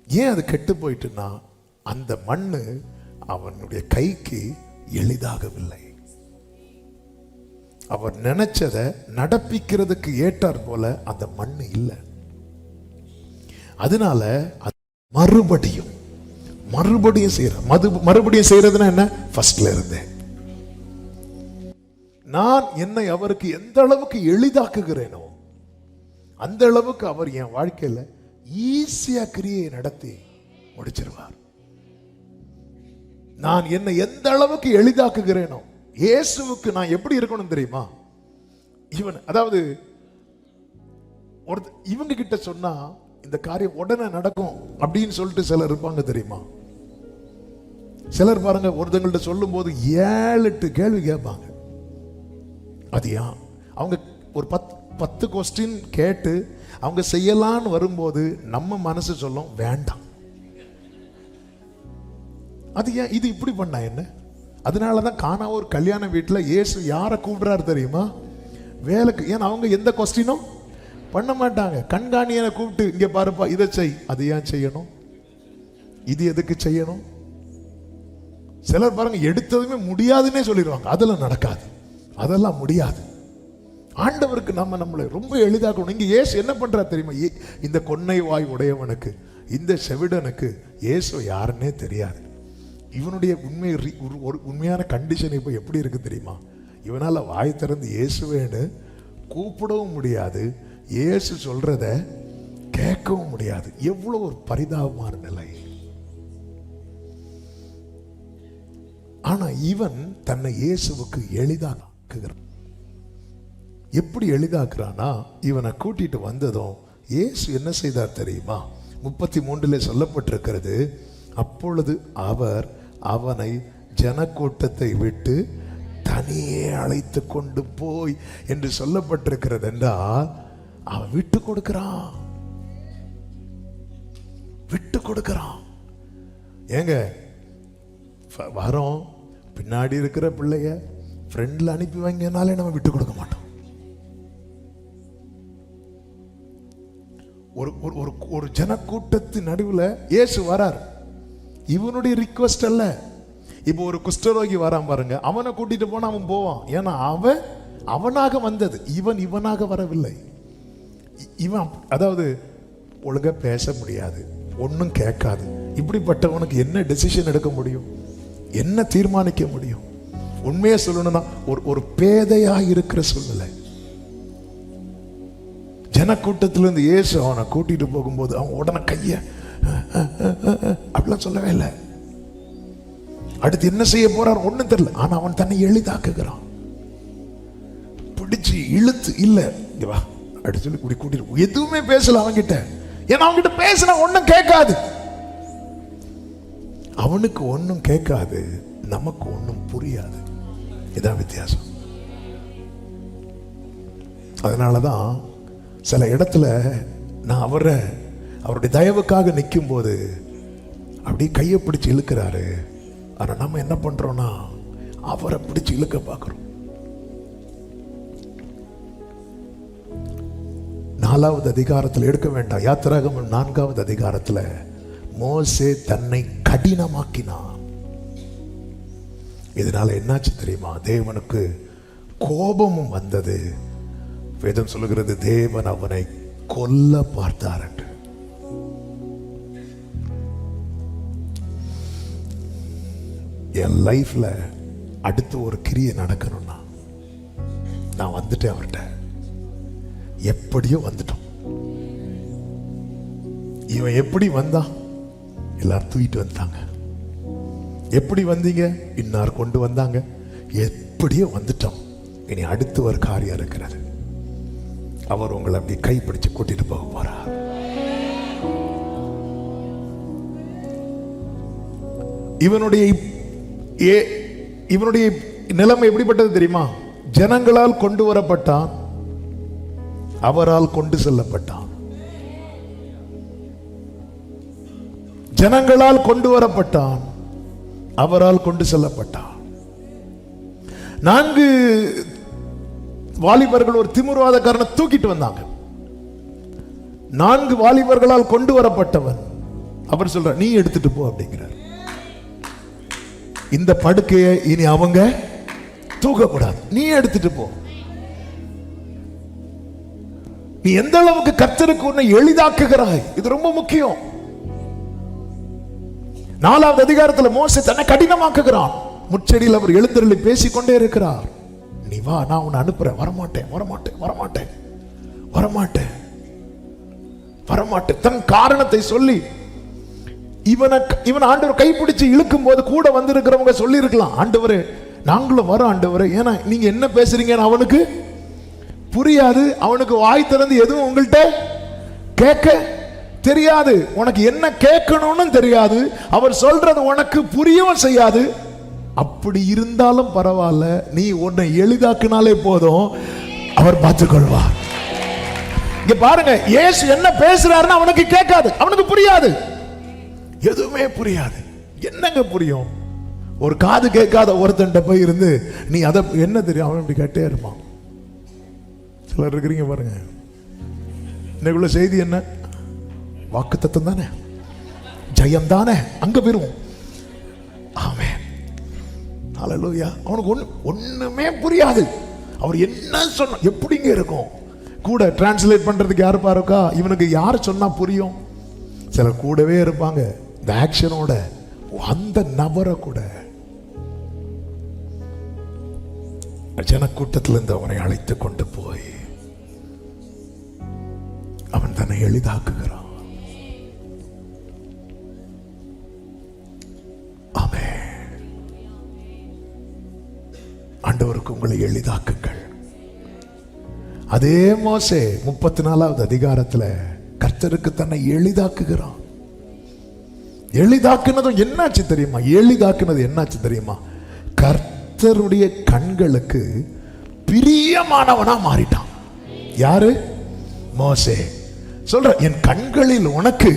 ஏன் அது கெட்டு போயிட்டுன்னா, அந்த மண்ணு அவனுடைய கைக்கு எளிதாகவில்லை. அவர் நினைச்சதை நடப்பிக்கிறதுக்கு ஏற்றார் போல அந்த மண்ணு இல்லை. அதனால மறுபடியும் செய்யற, மறுபடியும் செய்யறதுன்னா என்ன? ஃபர்ஸ்ட்ல இருந்தேன். நான் என்னை அவருக்கு எந்த அளவுக்கு எளிதாக்குகிறேனோ அந்த அளவுக்கு அவர் என் வாழ்க்கையில ஈஸியா கிரியை நடத்தி முடிச்சிருவார். நான் என்னை எந்த அளவுக்கு எளிதாக்குகிறேனோ, இயேசுவுக்கு நான் எப்படி இருக்கணும் தெரியுமா? இவன் அதாவது இவங்க கிட்ட சொன்னா இந்த காரியம் உடனே நடக்கும் அப்படின்னு சொல்லிட்டு சிலர் இருப்பாங்க தெரியுமா? சிலர் பாருங்க, ஒருத்தங்கள்ட்ட சொல்லும் போது 7-8 கேள்வி கேட்பாங்க. அது ஏன் அவங்க ஒரு 10 கொஸ்டின் கேட்டு அவங்க செய்யலான்னு வரும்போது நம்ம மனசு சொல்லும் வேண்டாம். அது ஏன் இது இப்படி பண்ணா என்ன? அதனாலதான் காணா ஒரு கல்யாண வீட்டுல இயேசு யாரை கூப்பிடுறாரு தெரியுமா? வேலைக்கு. ஏன்னா அவங்க எந்த கொஸ்டினும் பண்ண மாட்டாங்க. கண்காணியனை கூப்பிட்டு இங்க பாருப்பா இதை செய், அது ஏன் செய்யணும், இது எதுக்கு செய்யணும்? சிலர் பாருங்க எடுத்ததுமே முடியாதுன்னே சொல்லிடுவாங்க. அதெல்லாம் நடக்காது, அதெல்லாம் முடியாது. ஆண்டவருக்கு நம்மளை ரொம்ப எளிதாக்கணும். இங்க இயேசு என்ன பண்றாரு தெரியுமா? இந்த கொன்னை வாய் உடையவனுக்கு, இந்த செவிடனுக்கு இயேசு யாருன்னே தெரியாது. இவனுடைய உண்மையான கண்டிஷன் இப்போ எப்படி இருக்கு தெரியுமா? இவனால வாய் திறந்து இயேசுவேன்னு கூப்பிடவும் முடியாது, இயேசு சொல்றத கேட்கவும் முடியாது. எவ்வளவு ஒரு பரிதாபமான நிலை. ஆனா இவன் தன்னை இயேசுவுக்கு எளிதாக்குகிறான். எப்படி எளிதாக்குறானா, இவனை கூட்டிட்டு வந்ததும் இயேசு என்ன செய்தார் தெரியுமா? 33 சொல்லப்பட்டிருக்கிறது, அப்பொழுது அவர் அவனை ஜனக்கூட்டத்தை விட்டு தனியே அழைத்து கொண்டு போய் என்று சொல்லப்பட்டிருக்கிறது. என்றால் அவன் விட்டு கொடுக்கிறான், விட்டு கொடுக்கிறான். ஏங்க வரோம், பின்னாடி இருக்கிற பிள்ளைய ஃப்ரெண்ட்ல அனுப்பி வைங்கனாலே நம்ம விட்டு கொடுக்க மாட்டோம். ஒரு ஜனக்கூட்டத்தின் நடுவில் இயேசு வரார். இவனுடைய ரிக்வெஸ்ட் அல்ல. இப்போ ஒரு குஷ்டரோகி வரான் பாருங்க, அவனை கூட்டிட்டு போனா அவன் போவான். ஏன்னா அவனாக வந்தது, இவனாக வரவில்லை. இவன் அதாவது ஒழுங்கா பேச முடியாது, ஒன்னும் கேட்காது. இப்படிப்பட்டவனுக்கு என்ன டெசிஷன் எடுக்க முடியும், என்ன தீர்மானிக்க முடியும்? உண்மையை சொல்லணும்னா ஒரு பேதையா இருக்கிற சூழ்நிலை. ஜனக்கூட்டத்திலிருந்து இயேசு அவனை கூட்டிட்டு போகும்போது அவன் உடனே கைய அப்படிலாம் சொல்லவே இல்லை. அடுத்து என்ன செய்ய போறார் ஒண்ணும் தெரியல. ஆனா அவன் தன்னை எளிதாக்குகிறான். பிடிச்சு இழுத்து இல்ல இங்க வா அப்படி சொல்லி கூட்டிட்டு எதுவுமே பேசல அவன்கிட்ட. ஏன்னா அவன்கிட்ட பேசினா ஒன்னும் கேட்காது. அவனுக்கு ஒன்னும் கேட்காது, நமக்கு ஒன்னும் புரியாது. இதான் வித்தியாசம். அதனாலதான் சில இடத்துல நான் அவருடைய தயவுக்காக நிற்கும் போது அப்படியே கையை பிடிச்சு இழுக்கிறாரு. ஆனா நம்ம என்ன பண்றோம்னா அவரை பிடிச்சு இழுக்க பார்க்கிறோம். 4வது அதிகாரத்தில் எடுக்க வேண்டாம், யாத்திராகமம் 4வது அதிகாரத்தில் மோசே தன்னை கடினமாக்கினான். இதனால என்னாச்சு தெரியுமா? தேவனுக்கு கோபமும் வந்தது. வேதம் சொல்லுகிறது, தேவன் அவனை கொல்ல பார்த்தார் என்று. என் லைஃப்ல அடுத்து ஒரு கிரியை நடக்கணும்னா நான் வந்துட்டேன் அவர்கிட்ட. எப்படியோ வந்துட்டோம். இவன் எப்படி வந்தான்? எல்லாரும் தூக்கிட்டு வந்தாங்க. எப்படி வந்தீங்க? இன்னார் கொண்டு வந்தாங்க. எப்படியோ வந்துட்டோம். இனி அடுத்து ஒரு காரியம் இருக்கிறது. அவர் உங்களை அப்படி கைப்பிடிச்சு கூட்டிட்டு போக போறார். இவனுடைய நிலைமை எப்படிப்பட்டது தெரியுமா? ஜனங்களால் கொண்டு வரப்பட்டான், அவரால் கொண்டு செல்லப்பட்டான். ஜனங்களால் கொண்டு வரப்பட்டான், அவரால் கொண்டு செல்லப்பட்டான். 4 வாலிபர்கள் ஒரு திமிர்வாதக்காரனை தூக்கிட்டு வந்தாங்க. 4 வாலிபர்களால் கொண்டு வரப்பட்டவன் அவர் சொல்ற, நீ எடுத்துட்டு போ அப்படிங்கிறார். இந்த படுக்கையை இனி அவங்க தூக்கக்கூடாது, நீ எடுத்துட்டு போ. நீ எந்த அளவுக்கு கர்த்தருக்கு உன்னை எளிதாக்குகிறாய், இது ரொம்ப முக்கியம். 4வது அதிகாரத்தில் மோசே தன்னை கடினமாக்குகிறான். முச்செடியில் அவர் எழுந்தருளி பேசிக்கொண்டே இருக்கிறார். நீ வா, நான் உன்னை அனுப்புறேன். வரமாட்டேன் வரமாட்டேன் வரமாட்டேன் வரமாட்டேன் வரமாட்டேன். தன் காரணத்தை சொல்லி இவன் ஆண்டவர் கைப்பிடிச்சு இழுக்கும் போது கூட வந்திருக்கிறவங்க சொல்லி இருக்கலாம், ஆண்டவரே நாங்களும் வரோம் ஆண்டவரே, ஏன்னா நீங்க என்ன பேசுறீங்கன்னு அவனுக்கு புரியாது. அவனுக்கு வாய் திறந்து எதுவும் உங்கள்கிட்ட கேட்க தெரியாது. உனக்கு என்ன கேட்கணும்னு தெரியாது. அவர் சொல்றது உனக்கு புரியவும் செய்யாது. அப்படி இருந்தாலும் பரவாயில்ல, நீ உன்னை எளிதாக்குனாலே போதும், அவர் பார்த்துக் கொள்வார். இங்க பாருங்க, இயேசு என்ன பேசுறாருன்னு அவனுக்கு கேட்காது, அவனுக்கு புரியாது, எதுவுமே புரியாது. என்னங்க புரியும்? ஒரு காது கேட்காத ஒருத்தன்ட்ட போய் இருந்து நீ அதை என்ன தெரியும் அவன் இப்படி கேட்டே இருப்பான். சிலர் இருக்கிறீங்க பாருங்க. இன்னைக்குள்ள செய்தி என்ன? வாக்குத்தத்தம் தானே, ஜெயம் தானே, அங்க போயிருவோம். ஆமென், ஹல்லேலூயா. அவனுக்கு ஒண்ணுமே புரியாது. அவர் என்ன சொன்ன எப்படிங்க இருக்கும்? கூட டிரான்ஸ்லேட் பண்றதுக்கு யாரு பாருக்கா? இவனுக்கு யார் சொன்னா புரியும்? சிலர் கூடவே இருப்பாங்க, இந்த ஆக்ஷனோட அந்த நபரை கூட ஜனக்கூட்டத்திலிருந்து அவனை அழைத்து கொண்டு போய் அவன் தன்னை எளிதாக்குகிறான். ஆமென். ஆண்டவருக்கு உங்களை எளிதாக்குங்கள். அதே மோசே 34வது அதிகாரத்துல கர்த்தருக்கு தன்னை எளிதாக்குகிறான். எளிதாக்குனதும் என்னாச்சு தெரியுமா? எளிதாக்குனது என்னாச்சு தெரியுமா? கர்த்தருடைய கண்களுக்கு பிரியமானவனா மாறிட்டான். யாரு? மோசே. சொல்ற, என் கண்களில் உனக்கு,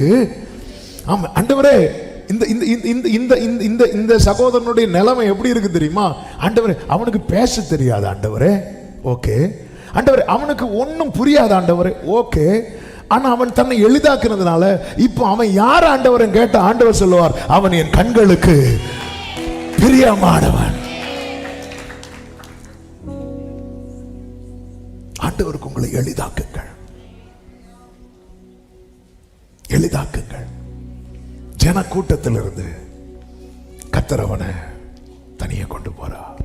ஆமா ஆண்டவரே, இந்த இந்த இந்த இந்த இந்த இந்த சகோதரனுடைய நிலைமை எப்படி இருக்கு தெரியுமா? ஆண்டவரே, அவனுக்கு பேச தெரியாது ஆண்டவரே, ஓகே. ஆண்டவரே, அவனுக்கு ஒன்னும் புரியாது ஆண்டவரே, ஓகே. ஆனா அவன் தன்னை எளிதாக்குனதுனால இப்போ அவன் யார் ஆண்டவரை கேட்ட ஆண்டவர் சொல்லுவார், அவன் என் கண்களுக்கு பிரியமானவன். ஆண்டவருக்கு உங்களை எளிதாக்குங்கள், எளிதாக்குங்கள். ஜன கூட்டத்திலிருந்து கர்த்தர் அவனை தனியே கொண்டு போறார்.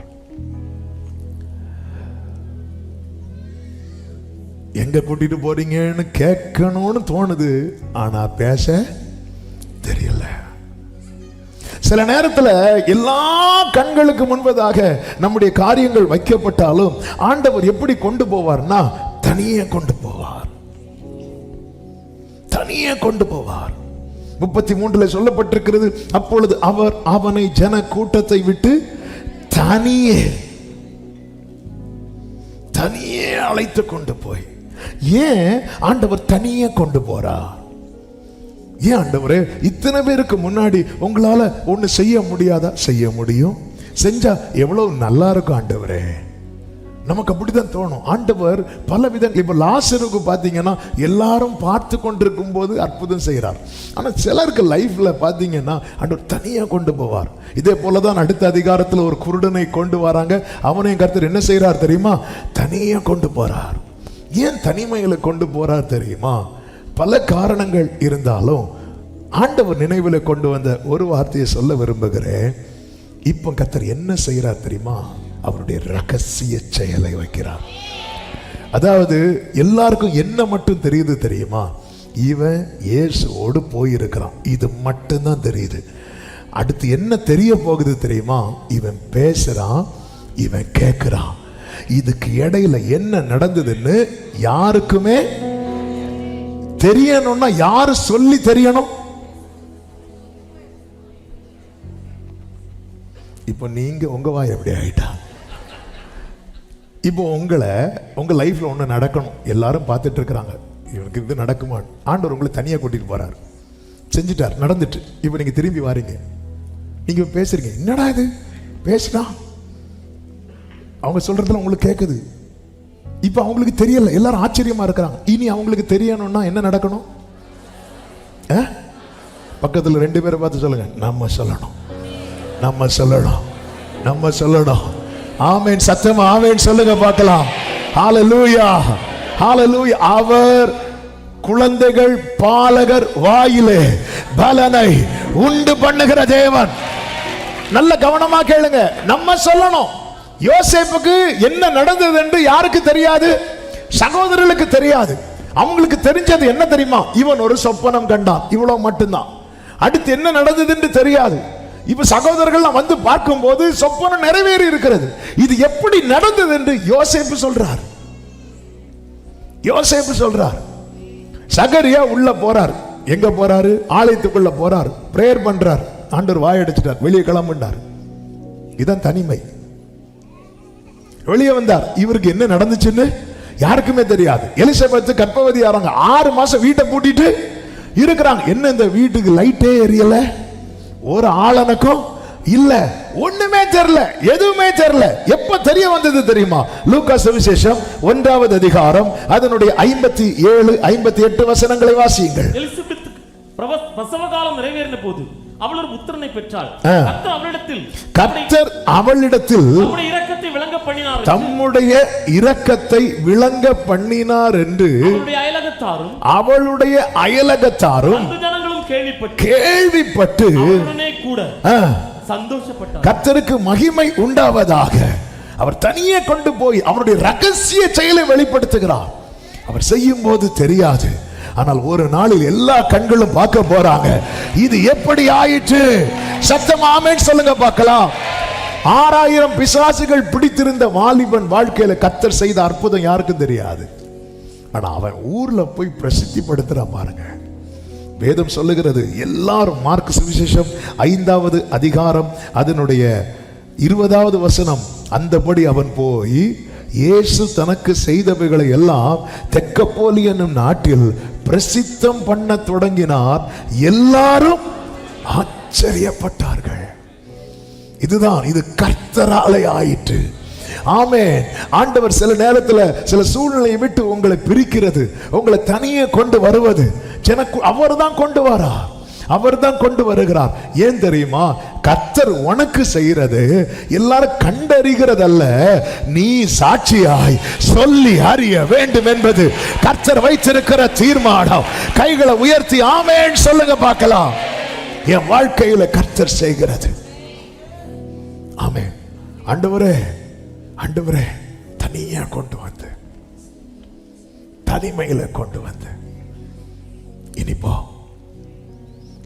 எங்க கூட்டிட்டு போறீங்கன்னு கேட்கணும்னு தோணுது, ஆனா பேச தெரியல. சில நேரத்துல எல்லா கண்களுக்கு முன்பதாக நம்முடைய காரியங்கள் வைக்கப்பட்டாலும் ஆண்டவர் எப்படி கொண்டு போவார்னா தனியே கொண்டு போவார், தனியே கொண்டு போவார். 33 சொல்லப்பட்டிருக்கிறது, அப்பொழுது அவர் அவனை ஜன கூட்டத்தை விட்டு தனியே தனியே அழைத்து கொண்டு போய். ஏன் ஆண்டவர் தனியே கொண்டு போறார்? ஏன் ஆண்டவரே, இத்தனை பேருக்கு முன்னாடி உங்களால ஒண்ணு செய்ய முடியாதா? செய்ய முடியும், செஞ்சா எவ்வளவு நல்லா இருக்கும் ஆண்டவரே. நமக்கு அப்படிதான் தோணும். ஆண்டவர் பல விதங்கள், இப்ப லாசருக்கு பாத்தீங்கன்னா எல்லாரும் பார்த்து கொண்டிருக்கும் போது அற்புதம் செய்யறார். ஆனா சிலருக்கு லைஃப்ல பாத்தீங்கன்னா ஆண்டவர் தனியா கொண்டு போவார். இதே போலதான் அடுத்த அதிகாரத்துல ஒரு குருடனை கொண்டு வராங்க. அவனையும் கர்த்தர் என்ன செய்யறார் தெரியுமா? தனியா கொண்டு போறார். ஏன் தனிமையில கொண்டு போறார் தெரியுமா? பல காரணங்கள் இருந்தாலும் ஆண்டவர் நினைவுல கொண்டு வந்த ஒரு வார்த்தையை சொல்ல விரும்புகிறேன். இப்ப கர்த்தர் என்ன செய்யறார் தெரியுமா? அவருடைய ரகசிய செயலை வைக்கிறார். அதாவது எல்லாருக்கும் என்ன மட்டும் தெரியுது தெரியுமா? இவன் இயேசுவோடு போயிருக்கிறான், இது மட்டும்தான் தெரியுது. அடுத்து என்ன தெரிய போகுது தெரியுமா? இவன் பேசுறான், இவன் கேட்கிறான். இதுக்கு இடையில என்ன நடந்ததுன்னு யாருக்குமே தெரியணும்னா யாரு சொல்லி தெரியணும்? இப்போ நீங்க உங்க வாய் எப்படி ஆயிட்டா? இப்போ உங்க லைஃப்ல ஒண்ணு நடக்கணும், எல்லாரும் பார்த்துட்டு இருக்கிறாங்க, இவனுக்கு இது நடக்குமா? ஆண்டவர் உங்களை தனியா கூட்டிட்டு போறாரு, செஞ்சுட்டார், நடந்துட்டு. இப்போ நீங்க திரும்பி வாரீங்க, நீங்க பேசுறீங்க, என்னடா இது பேசினா? அவங்க சொல்றதுல உங்களுக்கு கேட்குது. இப்ப அவங்களுக்கு தெரியல, எல்லாரும் ஆச்சரியமா இருக்கிறாங்க. இனி அவங்களுக்கு தெரியணும்னா என்ன நடக்கணும்? பக்கத்துல 2 பேரை பார்த்து சொல்லுங்க, நம்ம சொல்லணும், நம்ம சொல்லணும், நம்ம சொல்லணும். ஆமென். சத்தமா ஆமென் சொல்லுங்க பார்க்கலாம். ஹalleluya, ஹalleluya. அவர் குழந்தைகள் பாலகர் வாயிலே பலனை உண்டு பண்ணுகிற தேவன். நல்ல கவனமா கேளுங்க, நம்ம சொல்லணும். யோசேப்புக்கு என்ன நடந்தது என்று யாருக்கு தெரியாது? சகோதரர்களுக்கு தெரியாது. அவங்களுக்கு தெரிஞ்சது என்ன தெரியுமா? இவன் ஒரு சொப்பனம் கண்டான், இவ்வளவு மட்டும்தான். அடுத்து என்ன நடந்தது என்று தெரியாது. இப்ப சகோதரர்கள் வந்து பார்க்கும் போது சொப்பனம் நிறைவேறி இருக்கிறது. இது எப்படி நடந்தது என்று யோசேப்பு சொல்றார். யோசேப்பு சொல்றார். சகரியா உள்ள போறார். எங்க போறாரு? ஆலயத்துக்குள்ள போறார், பிரேயர் பண்றார். ஆண்டவர் வாயடிச்சிட்டார், வெளியே கிளம்பினார். இதான் தனிமை. வெளியே வந்தார். இவருக்கு என்ன நடந்துச்சுன்னு யாருக்குமே தெரியாது. எலிசபெத் கர்ப்பவதி ஆறாங்க, 6 மாசம் வீட்டை பூட்டிட்டு இருக்கிறாங்க. என்ன இந்த வீட்டுக்கு லைட்டே எரியல, ஒரு ஆளனுக்கும் இல்ல, ஒண்ணுமே தெரியல, எதுவுமே தெரியல. எப்ப தெரிய வந்தது தெரியுமா? லூக்கா சுவிசேஷம் 1வது அதிகாரம் அதனுடைய 57 58 வசனங்களை வாசியுங்கள். எலிசபெத் பிரசவ காலம் நிறைவேறின போது அவள் ஒரு புத்திரனை பெற்றாள். கர்த்தர் அவளிடத்தில் தம்முடைய இரக்கத்தை விளங்க பண்ணினார் என்று அவளுடைய அயலகத்தாரும் கேள்விப்பட்டு கர்த்தருக்கு மகிமை உண்டாவதாக அவர் தனியே கொண்டு போய் அவருடைய ரகசிய செயலை வெளிப்படுத்துகிறார். அவர் செய்யும் போது தெரியாது, ஆனால் ஒரு நாளில் எல்லா கண்களும் பார்க்க போறாங்க. இது எப்படி ஆயிற்று? சத்தம் ஆமென் சொல்லுங்க பார்க்கலாம். 6000 பிசாசுகள் பிடித்திருந்த வாலிபன் வாழ்க்கையில கர்த்தர் செய்த அற்புதம் யாருக்கும் தெரியாது. ஆனா அவன் ஊர்ல போய் பிரசித்தி படுத்துறான் பாருங்க. வேதம் சொல்லுகிறது, எல்லாரும் மார்க் சுவிசேஷம் 5வது அதிகாரம் அதனுடைய 20வது வசனம், அந்தபடி அவன் போய் இயேசு தனக்கு செய்தவைகளை எல்லாம் தெக்கப்போலி என்னும் நாட்டில் பிரசித்தம் பண்ண தொடங்கினார். எல்லாரும் ஆச்சரியப்பட்டார்கள். இதுதான், இது கர்த்தராலே ஆயிற்று. ஆமென். ஆண்டவர் சில நேரத்தில் சில சூழ்நிலையை விட்டு உங்களை பிரிக்கிறது, உங்களை தனியே கொண்டு வருவது அவர்தான் கொண்டு வரார், அவர்தான் கொண்டு வருகிறார். ஏன் தெரியுமா? கர்த்தர் உனக்கு செய்கிறது எல்லாரும் கண்டறிகிறதல்ல, நீ சாட்சியாய் சொல்லி அறிய வேண்டும் என்பது கர்த்தர் வைத்திருக்கிற தீர்மானம். கைகளை உயர்த்தி ஆமென் சொல்லுங்க பார்க்கலாம். என் வாழ்க்கையில கர்த்தர் செய்கிறது. ஆமென். ஆண்டவரே, ஆண்டவரே, தனியா கொண்டு வந்து, தனிமையில கொண்டு வந்து, இனிப்போ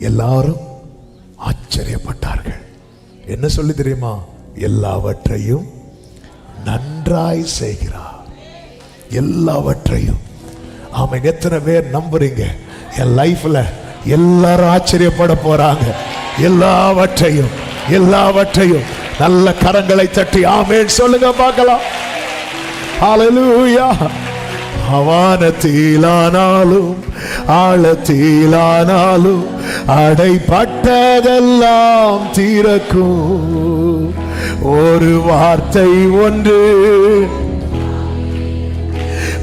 எல்லாரும் ஆச்சரியப்பட்டார்கள். என்ன சொல்லி தெரியுமா? எல்லாவற்றையும் நன்றாய் செய்கிறார், எல்லாவற்றையும். ஆமென். எத்தனை பேர் நம்புறீங்க என் லைஃப்ல எல்லாரும் ஆச்சரியப்பட போறாங்க? எல்லாவற்றையும், எல்லாவற்றையும் நல்ல கரங்களை தட்டி ஆமென் சொல்லுங்க பார்க்கலாம். ஹல்லேலூயா. வானத்திலானாலும் ஆழத்திலானாலும் அடைப்பட்டதெல்லாம் தீரக்கும், ஒரு வார்த்தை ஒன்று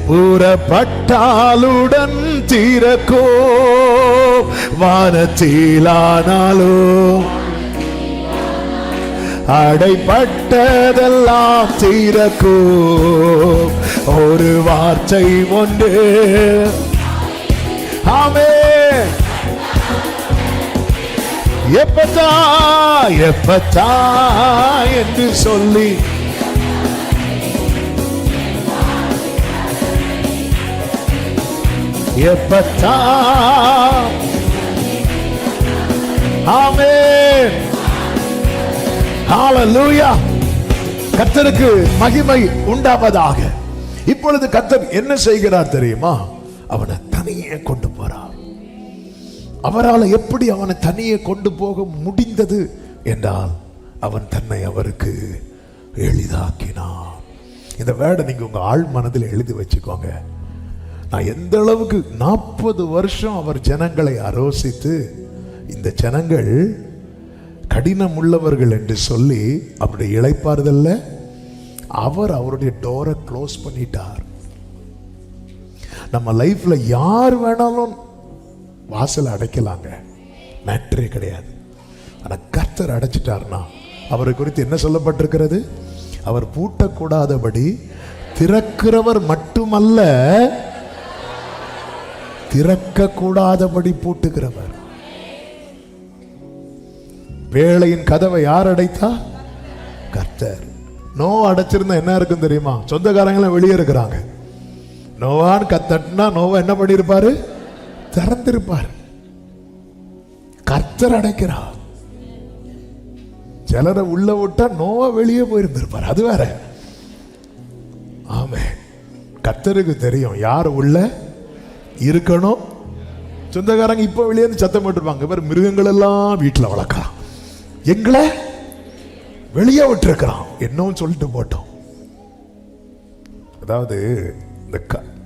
புறப்பட்டாலுடன் தீரக்கும். வானத்திலானாலும் அடைப்பட்டதெல்லாம் தீரக்கும், ஒரு வார்த்தை ஒன்று. ஆமென். எப்பத்தா எப்பத்தா என்று சொல்லி எப்பத்தா. ஆமென். ஹல்லேலூயா. கர்த்தருக்கு மகிமை உண்டாவதாக. இப்பொழுது கர்த்தர் என்ன செய்கிறார் தெரியுமா? அவனை தனியே கொண்டு போறார். அவரால் எப்படி அவனை தனியே கொண்டு போக முடிந்தது என்றால், அவன் தன்னை அவருக்கு எளிதாக்கினான். இந்த வேர்டை நீங்க உங்க ஆழ் மனதில் எழுதி வச்சுக்கோங்க. நான் எந்த அளவுக்கு 40 வருஷம் அவர் ஜனங்களை ஆலோசித்து, இந்த ஜனங்கள் கடினம் உள்ளவர்கள் என்று சொல்லி அப்படி இளைப்பாறுதல்ல அவர் அவருடைய டோரை க்ளோஸ் பண்ணிட்டார். நம்ம லைஃப்ல யார் வேணாலும் வாசலை அடைக்கலாங்க, மேட்டரே கிடையாது. ஆனா கர்த்தர் அடைச்சிட்டார்னா அவரை குறித்து என்ன சொல்லப்பட்டிருக்கிறது? அவர் பூட்டக்கூடாதபடி திறக்கிறவர் மட்டுமல்ல, திறக்க கூடாதபடி பூட்டுகிறவர். வேளையின் கதவை யார் அடைத்தா? கர்த்தர். நோவா அடைச்சிருந்தா என்ன இருக்கும் தெரியுமா? சொந்தக்காரங்களும் வெளியே இருக்கிறாங்க. நோவான்னு கத்தட்டினா நோவா என்ன பண்ணிருப்பாரு? திறந்திருப்பார். கர்த்தர் அடைக்கிறார். சிலரை உள்ள விட்டா நோவா வெளியே போயிருந்திருப்பார், அது வேற. ஆமே. கர்த்தருக்கு தெரியும் யார் உள்ள இருக்கணும். சொந்தக்காரங்க இப்ப வெளியே சத்தம் போட்டிருப்பாங்க, மிருகங்கள் எல்லாம் வீட்டில் வளர்க்கலாம், எங்களை வெளியே விட்டுருக்கிறான், என்னவும் சொல்லிட்டு போட்டோம். அதாவது இந்த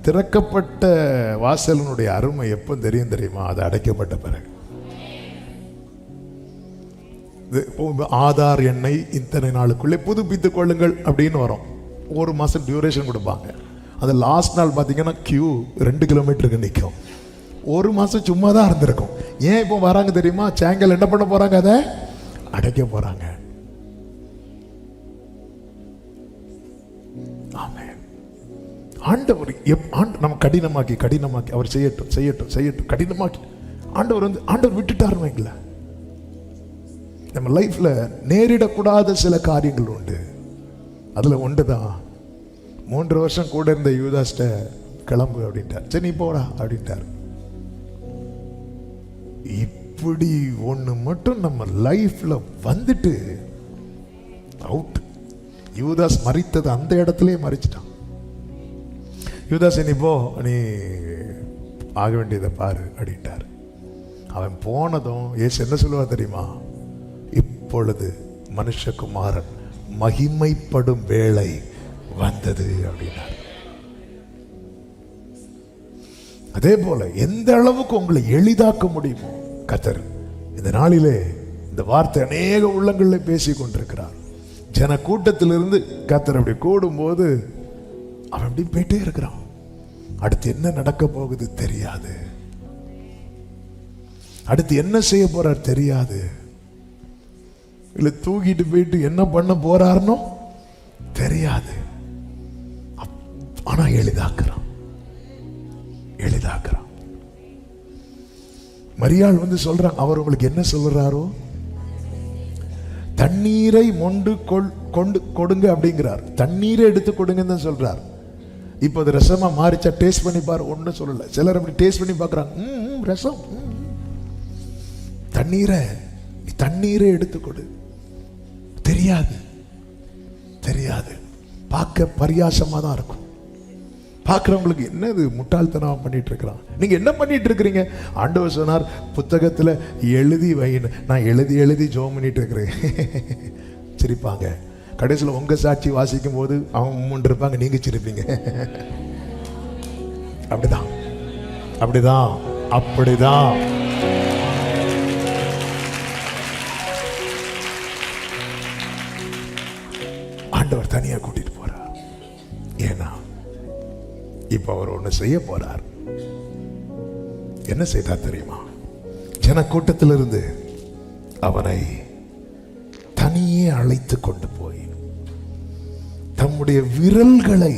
திறக்கப்பட்ட வாசலினுடைய அருமை எப்போ தெரியும் தெரியுமா? அது அடைக்கப்பட்ட பிறகு. ஆதார் எண்ணை இத்தனை நாளுக்குள்ளே புதுப்பித்துக் கொள்ளுங்கள் அப்படின்னு வரும். 1 மாசம் டியூரேஷன் கொடுப்பாங்க. அது லாஸ்ட் நாள் பார்த்தீங்கன்னா கியூ 2 கிலோமீட்டருக்கு நிற்கும். 1 மாசம் சும்மா தான் இருந்திருக்கும். ஏன் இப்போ வராங்க தெரியுமா? சேங்கல் என்ன பண்ண போறாங்க? அதை அடைக்க போறாங்க. ஆண்டவர் நம்ம கடினமாக்கி அவர் செய்யட்டும் கடினமாக்கி ஆண்டவர் விட்டுட்டாருன்னு வைங்களேன். நம்ம லைஃப்ல நேரிடக்கூடாத சில காரியங்கள் உண்டு. அதுல ஒன்றுதான் 3 வருஷம் கூட இருந்த யூதாஸ்ட கிளம்பு அப்படின்ட்டார். சரி நீ போடா அப்படின்ட்டார். இப்படி ஒண்ணு மட்டும் நம்ம லைஃப்ல வந்துட்டு அவுட். யூதாஸ் மரித்தது அந்த இடத்துலயே மறிச்சிட்டான். யூதாஸ் நீ போ, நீ ஆக வேண்டியதை பாரு அப்படின்ட்டார். அவன் போனதும் இயேசு என்ன சொல்லுவா தெரியுமா? இப்பொழுது மனுஷகுமாரன் மகிமைப்படும் வேளை வந்தது அப்படின்னார். அதே போல எந்த அளவுக்கு உங்களை எளிதாக்க முடியுமோ கர்த்தர் இந்த நாளிலே இந்த வார்த்தை அநேக உள்ளங்களில் பேசி கொண்டிருக்கிறார். ஜன கூட்டத்திலிருந்து கர்த்தர் அப்படி கூடும்போது அவன் அப்படி போயிட்டே இருக்கிறான். அடுத்து என்ன நடக்க போகுது தெரியாது. அடுத்து என்ன செய்ய போறார் தெரியாது. இல்ல தூக்கிட்டு போயிட்டு என்ன பண்ண போறாருன்னு தெரியாது. ஆனா எளிதாக்குறான். மரியாள் வந்து சொல்றான், அவர் உங்களுக்கு என்ன சொல்றாரோ தண்ணீரை மொண்டு கொண்டு கொடுங்க அப்படிங்கிறார். தண்ணீரை எடுத்து கொடுங்கன்னு தான் சொல்றார். இப்போ அது ரசமா மாறிச்சா டேஸ்ட் பண்ணி பாரு, ஒன்றும் சொல்லல. சிலர் அப்படி டேஸ்ட் பண்ணி பார்க்குறாங்க. ரசம். தண்ணீரை எடுத்து கொடு. தெரியாது. பார்க்க பரியாசமா தான் இருக்கும். பார்க்குறவங்களுக்கு என்னது முட்டாள்தனம் பண்ணிட்டு இருக்கிறான். நீங்க என்ன பண்ணிட்டு இருக்கிறீங்க? ஆண்டவர் சொன்னார் புத்தகத்துல எழுதி வைன்னு. நான் எழுதி ஜெபம் பண்ணிட்டு இருக்கிறேன். சிரிப்பாங்க. கடைசியில் உங்க சாட்சி வாசிக்கும் போது அவங்க முன் இருப்பாங்க, நீங்க சிரிப்பீங்க. அப்படிதான். ஆண்டவர் தனியா கூட்டிட்டு போறார். ஏன்னா இப்ப அவர் ஒண்ணு செய்ய போறார். என்ன செய்தார் தெரியுமா? ஜன கூட்டத்திலிருந்து அவனை தனியே அழைத்து கொண்டு போய் தம்முடைய விரல்களை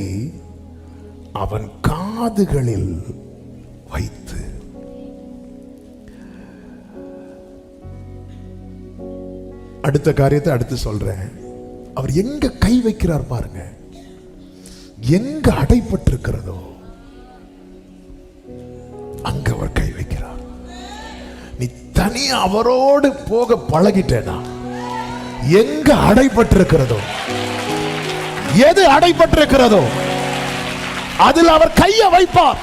அவன் காதுகளில் வைத்து அடுத்த காரியத்தை அடுத்து சொல்றேன். அவர் எங்க கை வைக்கிறார் பாருங்க. எங்க அடைப்பட்டிருக்கிறதோ அங்க அவர் கை வைக்கிறார். நீ தனியா அவரோடு போக பழகிட்டேனா, எங்க அடைப்பட்டிருக்கிறதோ, எது அடைப்பட்டிருக்கிறதோ அதில் அவர் கையை வைப்பார்.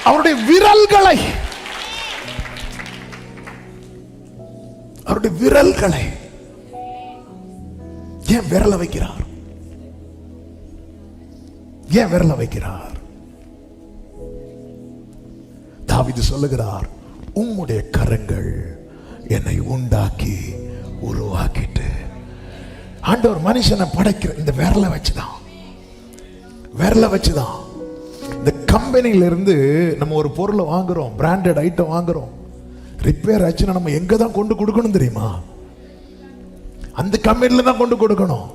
அவருடைய விரல்களை ஏன் விரல வைக்கிறார்? தாவீது சொல்லுகிறார், உம்முடைய கரங்கள் என்னை உண்டாக்கி உருவாக்கிட்டு. ஆண்டவர் மனுஷனை படைக்கிற இந்த விரலை வச்சுதான். இந்த கம்பெனியில இருந்து நம்ம ஒரு பொருளை வாங்குறோம், பிராண்டட் ஐட்டம் வாங்குறோம், ரிப்பேர் ஆச்சுன்னா நம்ம எங்க தான் கொண்டு கொடுக்கணும் தெரியுமா? அந்த கம்பெனில தான் கொண்டு கொடுக்கணும்.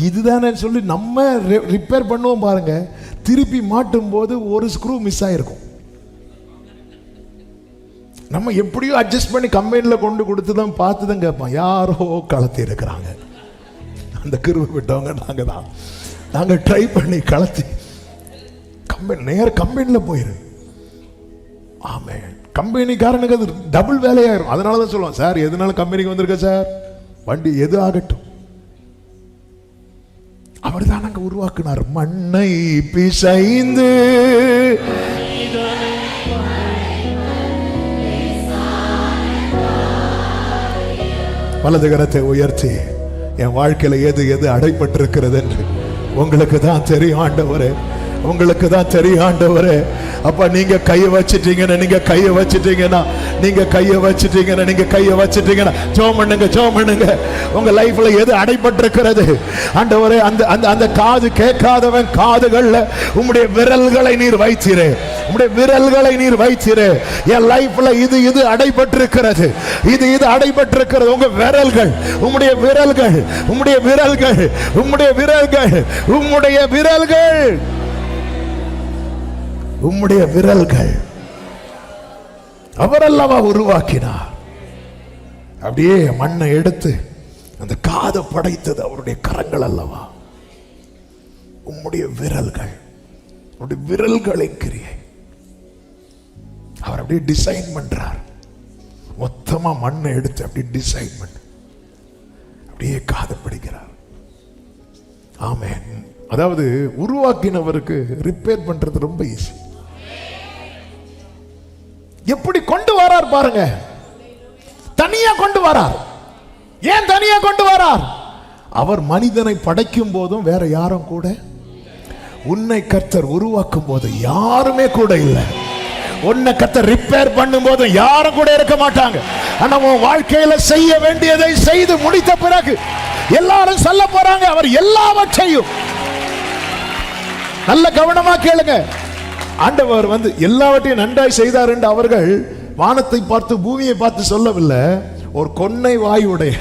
இதுதானே சொல்லி நம்ம ரிப்பேர் பண்ணுவோம் பாருங்க. திருப்பி மாட்டும் போது ஒரு ஸ்க்ரூ மிஸ் ஆயிருக்கும். நம்ம எப்படியோ அட்ஜஸ்ட் பண்ணி கம்பெனியில் கொண்டு கொடுத்து தான் பார்த்து தான் கேட்போம். யாரோ கலத்தி இருக்கிறாங்க. அந்த கிருபை விட்டவங்க நாங்கள் ட்ரை பண்ணி கலத்தி கம்பெனியில் போயிரு. ஆமே, கம்பெனிக்காரனுக்கு அது டபுள் வேலையாயிரும். அதனால தான் சொல்லுவோம், சார் எதுனாலும் கம்பெனிக்கு வந்திருக்க சார், வண்டி எது ஆகட்டும். அவர் தான் அங்க உருவாக்குனார். மண்ணை பிசைந்து வலது கரத்தை உயர்த்தி என் வாழ்க்கையில எது அடைப்பட்டிருக்கிறது என்று உங்களுக்கு தான் தெரியும் ஆண்டவரே, உங்களுக்கு தான் தெரியும் ஆண்டவரே. அப்ப நீங்க கையை வச்சிட்டீங்கன்னா, நீங்க கையை வச்சிட்டீங்கன்னா, நீங்க கையை வச்சிட்டீங்கன்னா, நீங்க கையை வச்சிட்டீங்கன்னா ஜெபம் பண்ணுங்க, ஜெபம் பண்ணுங்க. உங்க லைஃப்ல எது அடைபட்டிருக்கிறது ஆண்டவரே, அந்த அந்த அந்த காது கேட்காதவன் காதுகள்ல உம்முடைய விரல்களை நீர் வைத்தீரே, உம்முடைய விரல்களை நீர் வைத்தீரே. என் லைஃப்ல இது இது அடைபட்டிருக்கிறது, இது இது அடைபட்டிருக்கிறது. உங்க விரல்கள், உம்முடைய விரல்கள், உம்முடைய விரல்கள், உம்முடைய விரல்கள், உம்முடைய விரல்கள், உம்முடைய விரல்கள். அவர் அல்லவா உருவாக்கினார். அப்படியே மண்ணை எடுத்து அந்த காதை படைத்தது அவருடைய கரங்கள் அல்லவா. உம்முடைய விரல்கள், உம்முடைய விரல்களின் கிரியை. அவர் அப்படியே டிசைன் பண்றார். மொத்தமா மண்ணை எடுத்து அப்படியே டிசைன் பண்ண அப்படியே காதை பிடிக்கிறார். ஆமென். அதாவது உருவாக்கினவருக்கு ரிப்பேர் பண்றது ரொம்ப ஈஸி. எப்படி கொண்டு வரார் பாருங்க, தனியா கொண்டு வரார். ஏன் தனியா கொண்டு வரார்? அவர் மனிதனை படைக்கும் போதும் வேற யாரும் கூட, உன்னை கர்த்தர் உருவாக்கும் போது யாருமே கூட இல்லை. உன்னை கர்த்தர் ரிப்பேர் பண்ணும் போது யாரும் கூட இருக்க மாட்டாங்க. ஆனா உன் வாழ்க்கையில செய்ய வேண்டியதை செய்து முடித்த பிறகு எல்லாரும் சொல்ல போறாங்க, அவர் எல்லாவற்றையும். நல்ல கவனமா கேளுங்க. ஆண்டவர் எல்லாவற்றையும் நன்றாய் செய்தார் என்று அவர்கள் வானத்தை பார்த்து பூமியை பார்த்து சொல்லவில்லை. ஒரு கொன்னை வாயுடைய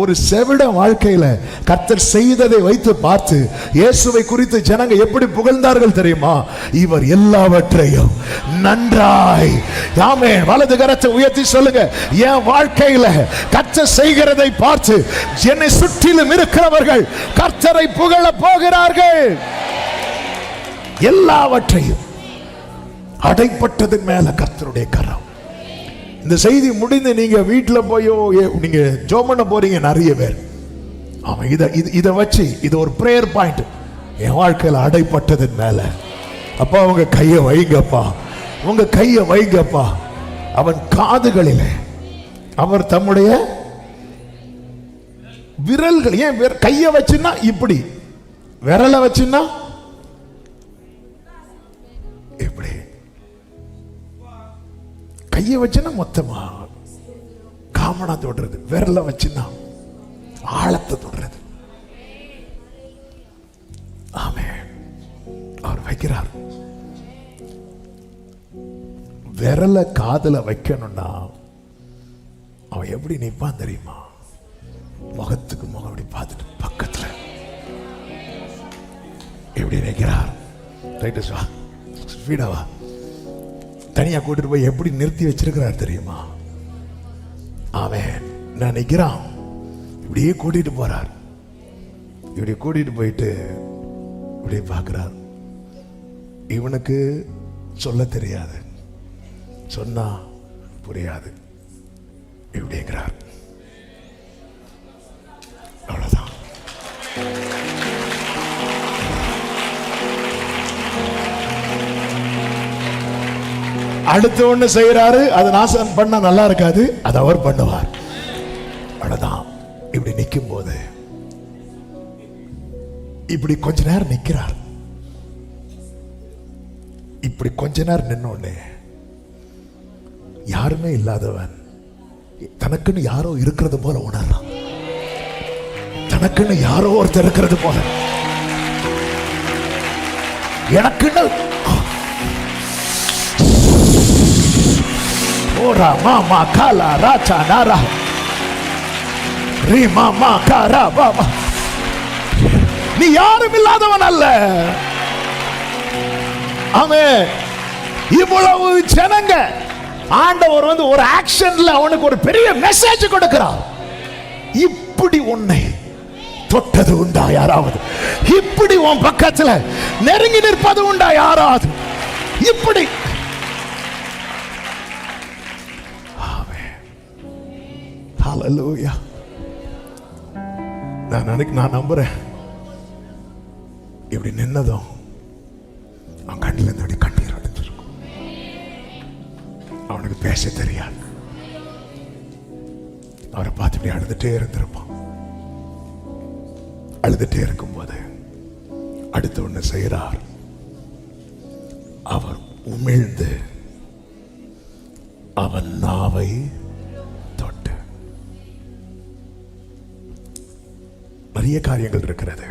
ஒரு செவிட வாழ்க்கையில கர்த்தர் செய்ததை வைத்து பார்த்து இயேசுவை குறித்து ஜனங்க எப்படி புகழ்ந்தார்கள் தெரியுமா? இவர் எல்லாவற்றையும் நன்றாய். ஆமென். வலது கரத்தை உயர்த்தி சொல்லுங்க, என் வாழ்க்கையில கர்த்தர் செய்கிறதை பார்த்து என்னை சுற்றிலும் இருக்கிறவர்கள் கர்த்தரை புகழ போகிறார்கள். எல்லாவற்றையும் அடைப்பட்டதன் மேல கர்த்தருடைய கரம். இந்த செய்தி முடிந்து நீங்க வீட்டில் போயோ நீங்க ஜெபம் பண்ண போறீங்க நிறைய பேர். அவன் இதை வச்சு இது ஒரு பிரேயர் பாயிண்ட். என் வாழ்க்கையில் அடைப்பட்டதன் மேல அப்பா உங்க கையை வைங்கப்பா, உங்க கையை வைங்கப்பா. அவன் காதுகளிலே அவர் தம்முடைய விரல்கள், ஏன் கையை வச்சுன்னா இப்படி, விரலை வச்சுன்னா இப்படி, கையை வச்சுன்னா மொத்தமா காமனா தொடுறது, விரல வச்சுன்னா ஆழத்தை தொடுறது. ஆமென். அவர் வைக்கிறார். விரல காதுல வைக்கணும்னா அவன் எப்படி நிற்பான் தெரியுமா? முகத்துக்கு முகம் அப்படி பார்த்துட்டு பக்கத்துல எப்படி வைக்கிறார். ரைட்டு வா, ஸ்பீடாவா, தனியா கூட்டிட்டு போய் எப்படி நிறுத்தி வச்சிருக்கிறார் தெரியுமா? ஆமென். நான் நிற்கிறான், இப்படியே கூட்டிட்டு போறார். இப்படி கூட்டிட்டு போயிட்டு இப்படியே பார்க்கிறார். இவனுக்கு சொல்ல தெரியாது, சொன்னா புரியாது. இப்படிங்கிறார். அவ்வளவுதான். அடுத்த ஒண்ணு செய்யறாரு, அது நாசம் பண்ண நல்லா இருக்காது, அது அவர் பண்ணுவார். அவ்வளவுதான். இப்படி நிற்கும் போது இப்படி கொஞ்ச நேரம் நிற்கிறார். இப்படி கொஞ்ச நேரம் நின்னோடனே யாருமே இல்லாதவன் தனக்குன்னு யாரோ இருக்கிறது போல உணர்றான். தனக்குன்னு யாரோ ஒருத்தர் இருக்கிறது போல, எனக்குன்னு ஓரா மாமா காலா ராச்சா நாரா ரீ மாமா காரா பாபா. நீ யாரும் இல்லாதவன் அல்ல. ஆமென். இவ்வளவு ஜனங்க ஆண்டவர் ஒரு ஆக்ஷன்ல அவனுக்கு ஒரு பெரிய மெசேஜ் கொடுக்கிறார். இப்படி உன்னை தொட்டது உண்டா யாராவது? இப்படி உன் பக்கத்துல நெருங்கி நிற்பது உண்டா யாராவது? இப்படி. ஹல்லேலூயா. நான் நம்புறேன். இப்படி நின்னதும் அவன் கண்ணில் இருந்து கண்ணீர் அடைஞ்சிருக்கும். அவனுக்கு பேச தெரியாது. அவரை பார்த்து இப்படி அழுதுட்டே இருந்திருப்பான். அழுதுட்டே இருக்கும்போது அடுத்து ஒண்ணு செய்கிறார். அவர் உமிழ்ந்து அவன் நாவை தொட்டு. நிறைய காரியங்கள் இருக்கிறது.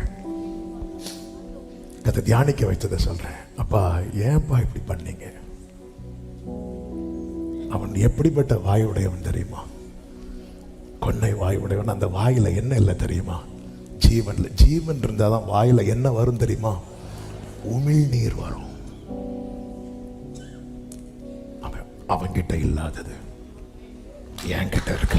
அதை தியானிக்க வைத்ததை சொல்றேன். அப்பா, ஏன்பா இப்படி பண்ணீங்க? அவன் எப்படிப்பட்ட வாயுடையவன் தெரியுமா? கொன்னை வாயுடையவன். அந்த வாயில என்ன இல்லை தெரியுமா? ஜீவன் இருந்தாதான் வாயில என்ன வரும் தெரியுமா? உமிழ்நீர் வரும். அவன்கிட்ட இல்லாதது என்கிட்ட இருக்கு.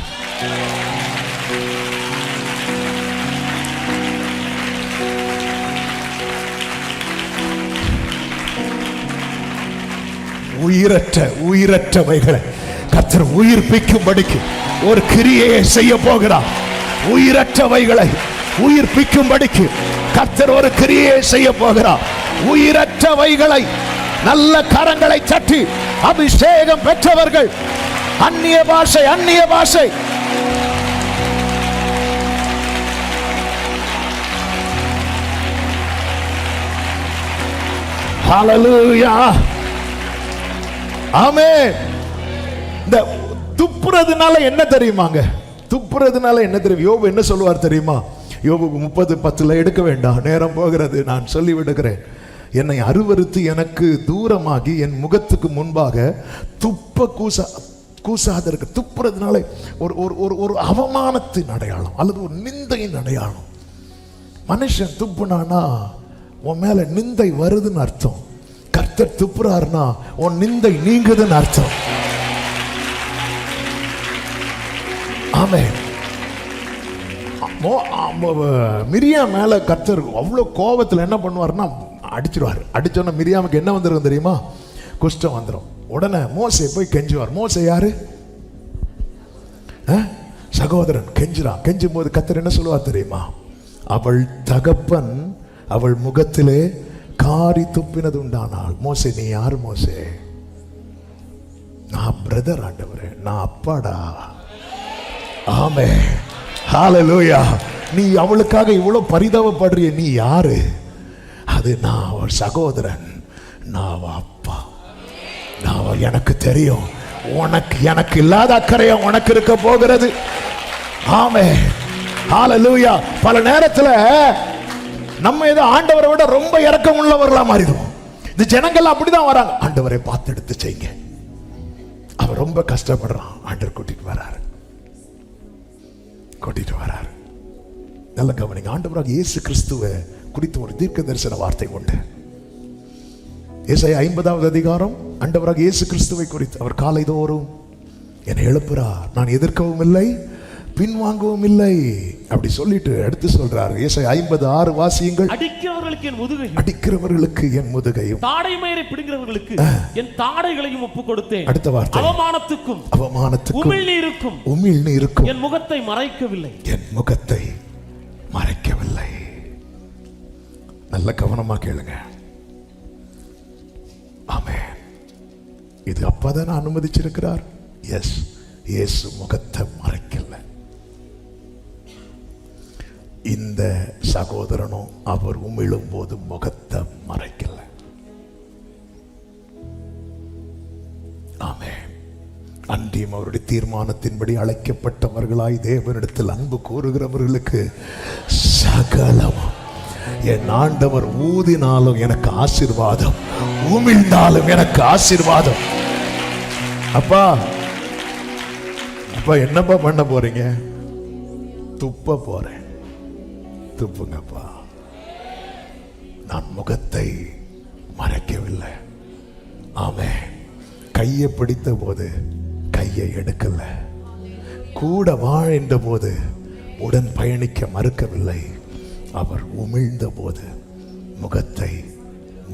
உயிரற்றவைகளை கர்த்தர் உயிர்ப்பிக்கும்படிக்கு ஒரு கிரியையை செய்ய போகிறார். உயிரற்றவைகளை உயிர்ப்பிக்கும்படிக்கு கர்த்தர் ஒரு கிரியை செய்ய போகிறார். உயிரற்றவைகளை நல்ல கரங்களை தட்டி அபிஷேகம் பெற்றவர்கள் அந்நிய பாஷை ஹல்லேலூயா, ஆமென். இந்த துப்புறதுனால என்ன தெரியுமாங்க? துப்புறதுனால என்ன தெரியும்? யோபு என்ன சொல்லுவார் தெரியுமா? யோபு 30:10 எடுக்க வேண்டாம், நேரம் போகிறது, நான் சொல்லி விடுகிறேன். என்னை அருவருத்து எனக்கு தூரமாகி என் முகத்துக்கு முன்பாக துப்ப கூசாத இருக்க. துப்புறதுனால ஒரு அவமானத்தின் அடையாளம் அல்லது ஒரு நிந்தையின் அடையாளம். மனுஷன் துப்புனானா உன் மேல நிந்தை வருதுன்னு அர்த்தம். கர்த்தர் துப்புறாருனா உன் நிந்தை நீங்குதுன்னு அர்த்தம். ஆமென். மிரியா மேல கர்த்தர் அவ்வளவு கோபத்தில் என்ன பண்ணுவார்னா அடிச்சிருவார். அடிச்சோன்னா மிரியாமுக்கு என்ன வந்துடும் தெரியுமா? குஷ்டம் வந்துடும். உடனே மோசே போய் கெஞ்சுவார். மோசே யாரு? சகோதரன். கெஞ்சுறான். கெஞ்சும் போது கர்த்தர் என்ன சொல்லுவார் தெரியுமா? அவள் தகப்பன் அவள் முகத்திலே காரி துப்பினது உண்டானால். மோசே, நீ யாரு மோசே? நான் பிரதர் ஆண்டவரே, நான் அப்பாடா. ஆமென், ஹல்லேலூயா. நீ அவளுக்காக இவ்வளவு பரிதாபப்படுறிய, நீ யாரு? அது நான் அவள் சகோதரன், நான் அவள் அப்பா. நான் எனக்கு தெரியும். எனக்கு இல்லாத அக்கறையா உனக்கு இருக்க போகிறது. ஆமென், ஹல்லேலூயா. பல நேரத்துல நம்ம ஏதோ ஆண்டவரை விட ரொம்ப இரக்கம் உள்ளவர்களா மாறிடுவோம். இந்த ஜனங்கள் அப்படிதான் வராங்க. ஆண்டவரை பார்த்து எடுத்து செய்யுங்க. அவர் ரொம்ப கஷ்டப்படுறான். ஆண்டவர் கூட்டிட்டு வராரு. நல்ல கவனிங்க. ஆண்டவராக இயேசு கிறிஸ்துவை குறித்து ஒரு தீர்க்க தரிசன வார்த்தை உண்டு. ஏசாயா 50வது அதிகாரம். ஆண்டவராக இயேசு கிறிஸ்துவை குறித்து அவர் காலைதோறும் என்னை எழுப்புறார், நான் எதிர்க்கவும் இல்லை பின்வாங்கவும் இல்லை அப்படி சொல்லிட்டு எடுத்து சொல்றாரு. ஏசாயா 50:6 வாசியுங்கள். அடிக்கிறவர்களுக்கு என் முதுகையும் தாடை மயிரை பிடுங்கிறவர்களுக்கு என் தாடைகளையும் ஒப்பு கொடுத்தேன். அடுத்த வார்த்தை, அவமானத்துக்கும் உமிழ்நீருக்கும் என் முகத்தை மறைக்கவில்லை. நல்ல கவனமா கேளுங்க. ஆமென். இது அப்பதான் அனுமதிச்சிருக்கிறார். எஸ், இயேசு முகத்தை மறைக்கல. இந்த சகோதரனும் அவர் உமிழும் போது முகத்தை மறைக்கல. ஆமென். அன்றியும் அவருடைய தீர்மானத்தின்படி அழைக்கப்பட்டவர்களாய் தேவனிடத்தில் அன்பு கூறுகிறவர்களுக்கு சகலம். என் ஆண்டவர் ஊதினாலும் எனக்கு ஆசீர்வாதம், உமிழ்ந்தாலும் எனக்கு ஆசீர்வாதம். அப்பா என்னப்பா பண்ண போறீங்க? துப்ப போறேன். துப்புங்கப்பா. நான் முகத்தை மறைக்கவில்லை. ஆமென். கையை பிடித்த போது கையை எடுக்கல. கூட வாழ்ந்த போது உடன் பயணிக்க மறுக்கவில்லை. அவர் உமிழ்ந்த போது முகத்தை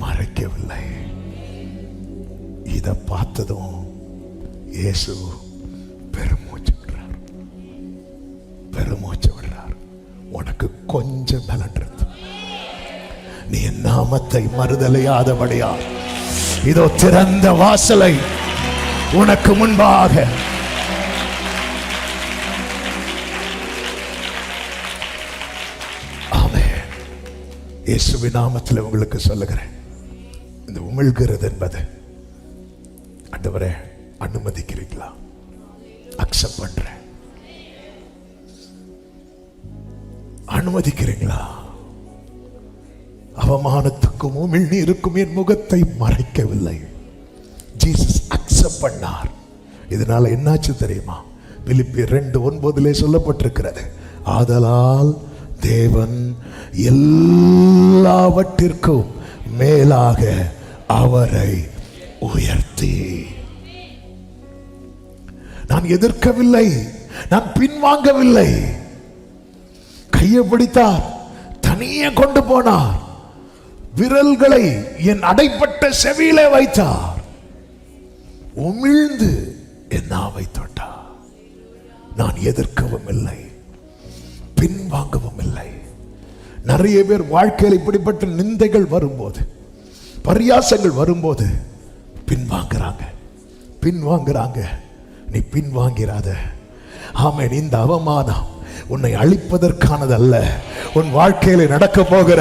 மறைக்கவில்லை. இதை பார்த்ததும் இயேசு பெருமூச்சு விடுறார். உனக்கு கொஞ்சம் பலன் இருக்கு. நீ என் நாமத்தை மறுதலையாதபடியா இதோ திறந்த வாசலை உனக்கு முன்பாக. இயேசுவின் நாமத்தில் உங்களுக்கு சொல்லுகிறேன், இந்த உமிழ்கிறது என்பது ஆண்டவரே அனுமதிக்கிறீங்களா? அக்செப்ட் பண்றேன். அனுமதிக்கிறீங்களா? அவமானத்துக்கும் உமிழ்நீருக்கும் என் முகத்தை மறைக்கவில்லை. ஜீசஸ் அக்செப்ட் பண்ணார். இதனால என்னாச்சு தெரியுமா? பிலிப்பியர் 2:9 சொல்லப்பட்டிருக்கிறது, ஆதலால் தேவன் எல்லாவற்றிற்கும் மேலாக அவரை உயர்த்தி. நான் எதிர்க்கவில்லை, நான் பின்வாங்கவில்லை. கையை பிடித்தார், தனியே கொண்டு போனார், விரல்களை என் அடைப்பட்ட செவியிலே வைத்தார், உமிழ்ந்து என் நாவை தொட்டார். நான் எதிர்க்கவும் இல்லை, பின்வாங்கவும் இல்லை. நிறைய பேர் வாழ்க்கையில் இப்படிப்பட்ட நிந்தைகள் வரும்போது, பரியாசங்கள் வரும்போது பின்வாங்குறாங்க. நீ பின்வாங்கிறாத. ஆமென். இந்த அவமானம் உன்னை அழிப்பதற்கானது அல்ல, உன் வாழ்க்கையில நடக்க போகிற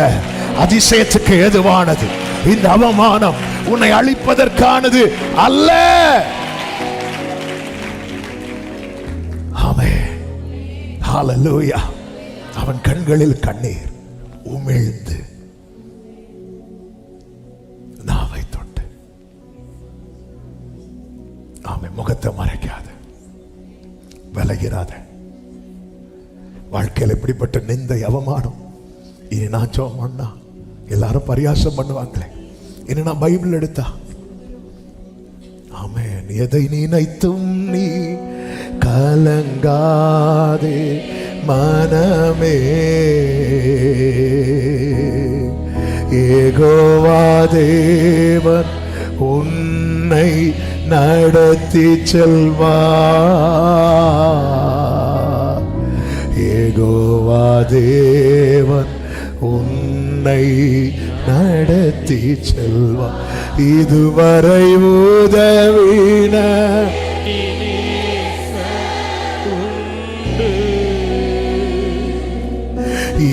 அதிசயத்துக்கு ஏதுவானது. இந்த அவமானம் உன்னை அழிப்பதற்கானது அல்ல. ஆமென். ஹல்லேலூயா. அவன் கண்களில் கண்ணீர், உமிழ்ந்து நாவை தொட்டு. ஆமென். முகத்தை மறைக்காத, விலகிறாத. வாழ்க்கையில் இப்படிப்பட்ட நிந்தை அவமானம் இனி நான் ஜெபம் பண்ணா எல்லாரும் பரியாசம் பண்ணுவாங்களே, இனி நான் பைபிள் எடுத்தா, ஆமென், எதை நினைத்தும் நீ கலங்காதே மனமே, யெகோவா தேவன் உன்னை நடத்தி செல்வார். யெகோவா தேவன் உன்னை நடத்தி செல்வார். இதுவரை உதவின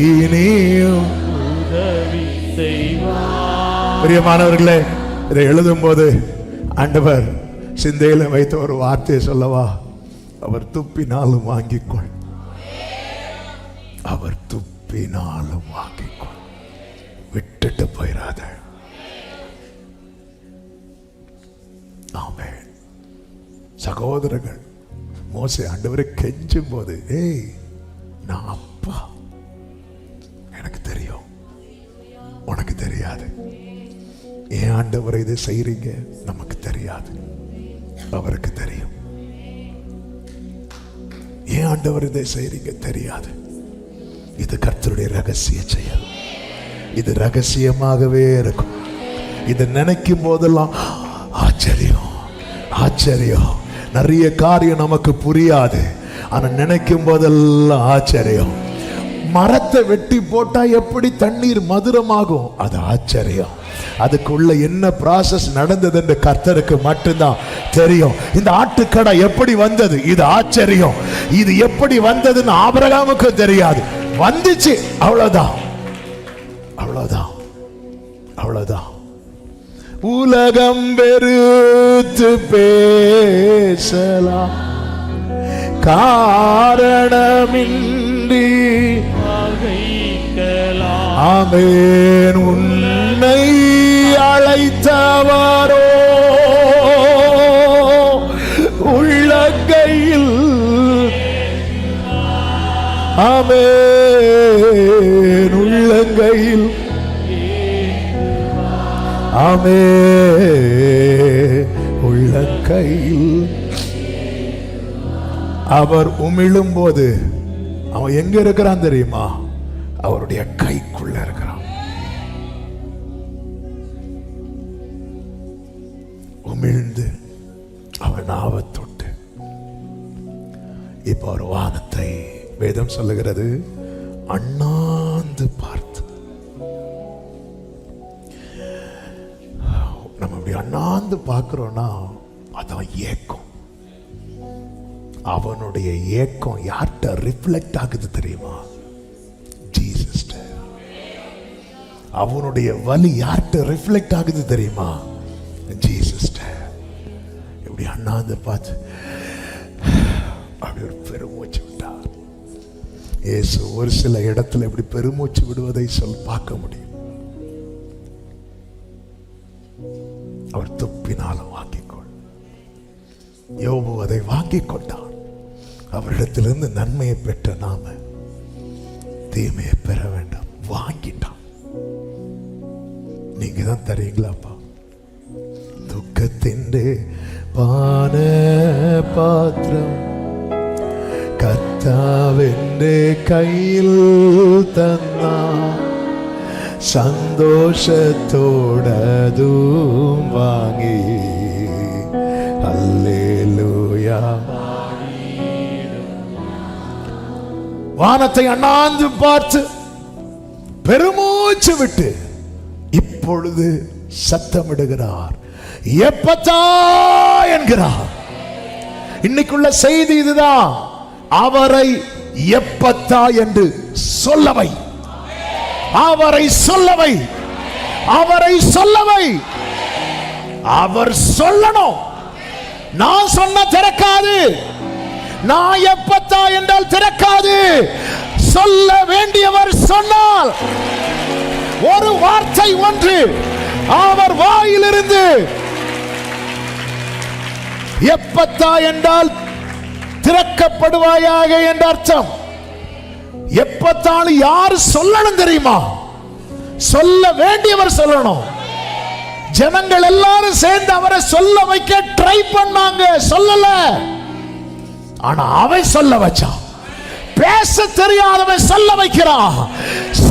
இனியும் உதவி செய்வார். பிரியமானவர்களே, இதை எழுதும் போது ஆண்டவர் சிந்தையில வைத்த ஒரு வார்த்தையை சொல்லவா? அவர் துப்பினாலும் வாங்கிக்கொள், அவர் துப்பினாலும் வாங்கிக்கொள், விட்டுட்டு போயிடாத. ஆமென். சகோதரர்கள் மோசே ஆண்டவரை கெஞ்சும் போது, ஏய் நான் அப்பா, எனக்கு தெரியும், உனக்கு தெரியாது. ஏன் ஆண்டவரை இதை செய்றீங்க நமக்கு தெரியாது, அவருக்கு தெரியும். ஏன் ஆண்டவர் இதை செய்றீங்க தெரியாது. இது கர்த்தருடைய ரகசிய செயல். இது ரகசியமாகவே இருக்கும். இதை நினைக்கும் போதெல்லாம் ஆச்சரியம், ஆச்சரியம். நிறைய காரியம் நமக்கு புரியாது, ஆனா நினைக்கும் போதெல்லாம் ஆச்சரியம். மரத்தை வெட்டி போட்டா எப்படி தண்ணீர் மதுரமாகும், அது ஆச்சரியம். அதுக்குள்ள என்ன ப்ராசஸ் நடந்தது என்று கர்த்தருக்கு மட்டும்தான் தெரியும். இந்த ஆட்டுக்கடை எப்படி வந்தது, இது ஆச்சரியம். இது எப்படி வந்ததுன்னு ஆபிரகாமுக்கு தெரியாது, வந்துச்சு, அவ்வளவுதான், அவ்வளவுதான், அவ்வளவுதான். உலகம் வெறுத்து பேசலாம், காரணமின்றி ஆமென். உன்னை அழைத்தவரோ உள்ளங்கையில், ஆமென், உள்ளங்கையில், ஆமென், உள்ளங்கையில். அவர் உமிழும் போது அவன் எங்க இருக்கிறான் தெரியுமா? அவருடைய கைக்குள்ள இருக்கிறான். உமிழ்ந்து அவன் நாவை தொட்டு. இப்ப ஒரு வானத்தை வேதம் சொல்லுகிறது அண்ணாந்து பார்த்து. நம்ம இப்படி அண்ணாந்து பார்க்கிறோம்னா அதான் ஏக்கம். அவனுடைய ஏக்கம் யார்கிட்ட ரிஃப்ளெக்ட் ஆகுது தெரியுமா? ஜீசஸ். அவனுடைய வலி யார்கிட்ட ரிஃப்ளெக்ட் ஆகுது தெரியுமா? ஜீசஸ்ட. இப்படி அண்ணாந்து பார்த்து அப்படி ஒரு பெருமூச்சு விட்டார். இயேசு ஒரு சில இடத்துல இப்படி பெருமூச்சு விடுவதை பார்க்க முடியும். அவர் துப்பினாலும் வாங்கிக்கொள். யோபு அதை வாங்கிக் கொண்டான். அவரிடத்திலிருந்து நன்மையை பெற்ற நாம தீமையை பெற வேண்டாம். வாங்கிட்டான். நீங்க தான் தரீங்களாப்பா? துக்கத்தின் பான பாத்திரம் கர்த்தாவென்று கையில் தந்தா சந்தோஷத்தோடதும் வாங்கி அல்லேலூயா. வானத்தை அண்ணாந்து பார்த்து பெருமூச்சு விட்டு இப்பொழுது சத்தமிடுகிறார். எப்பத்தா என்கிறார். இன்னைக்குள்ள செய்தி இதுதான். அவரை எப்பத்தா என்று சொல்லவை. அவரை சொல்லவை. அவரை சொல்லவை. அவர் சொல்லணும். நான் சொன்ன திறக்காது. நான் எப்பத்தா என்றால் திறக்காது. சொல்ல வேண்டியவர் சொன்னால் ஒரு வார்த்தை ஒன்று அவர் வாயிலிருந்து எப்பத்தா என்றால் திறக்கப்படுவாயாக என்ற அர்த்தம். எப்பத்தால் யார் சொல்லணும் தெரியுமா? சொல்ல வேண்டியவர் சொல்லணும். ஜனங்கள் எல்லாரும் சேர்ந்து அவரை சொல்ல வைக்க ட்ரை பண்ணாங்க, சொல்லல. ஆனா அவன் சொல்ல வச்சான். பேச தெரியாதவன் சொல்ல வைக்கிறான்.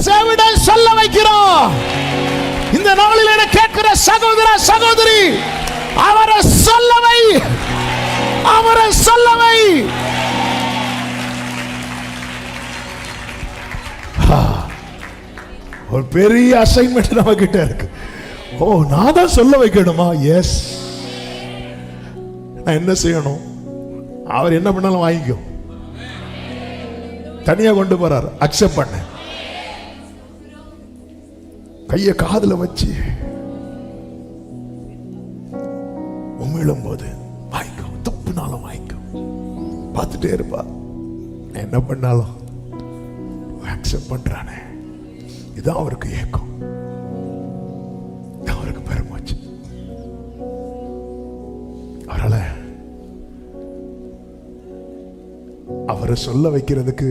செவிடன் சொல்ல வைக்கிறான். இந்த நாளில் என கேட்கிற சகோதர சகோதரி, அவரை சொல்லவை. அவரை சொல்லவை. ஒரு பெரிய அசைன்மெண்ட் நம்ம கிட்ட இருக்கு. ஓ, நான் தான் சொல்ல வைக்கணுமா? எஸ். நான் என்ன செய்யணும்? அவர் என்ன பண்ணாலும் வாங்கிக்கோ. தனியா கொண்டு போறார். அக்செப்ட் பண்ண. கைய காதுல வச்சு உமிழும் போது வாங்கிக்கோ. துப்புனாலும் வாங்கிக்கோ. பார்த்துட்டே இருப்பா. என்ன பண்ணாலும் அக்செப்ட் பண்றானே. இதுதான் அவருக்கு ஏக்கம். அவருக்கு பெருமாச்சு. அவரால அவரை சொல்ல வைக்கிறதுக்கு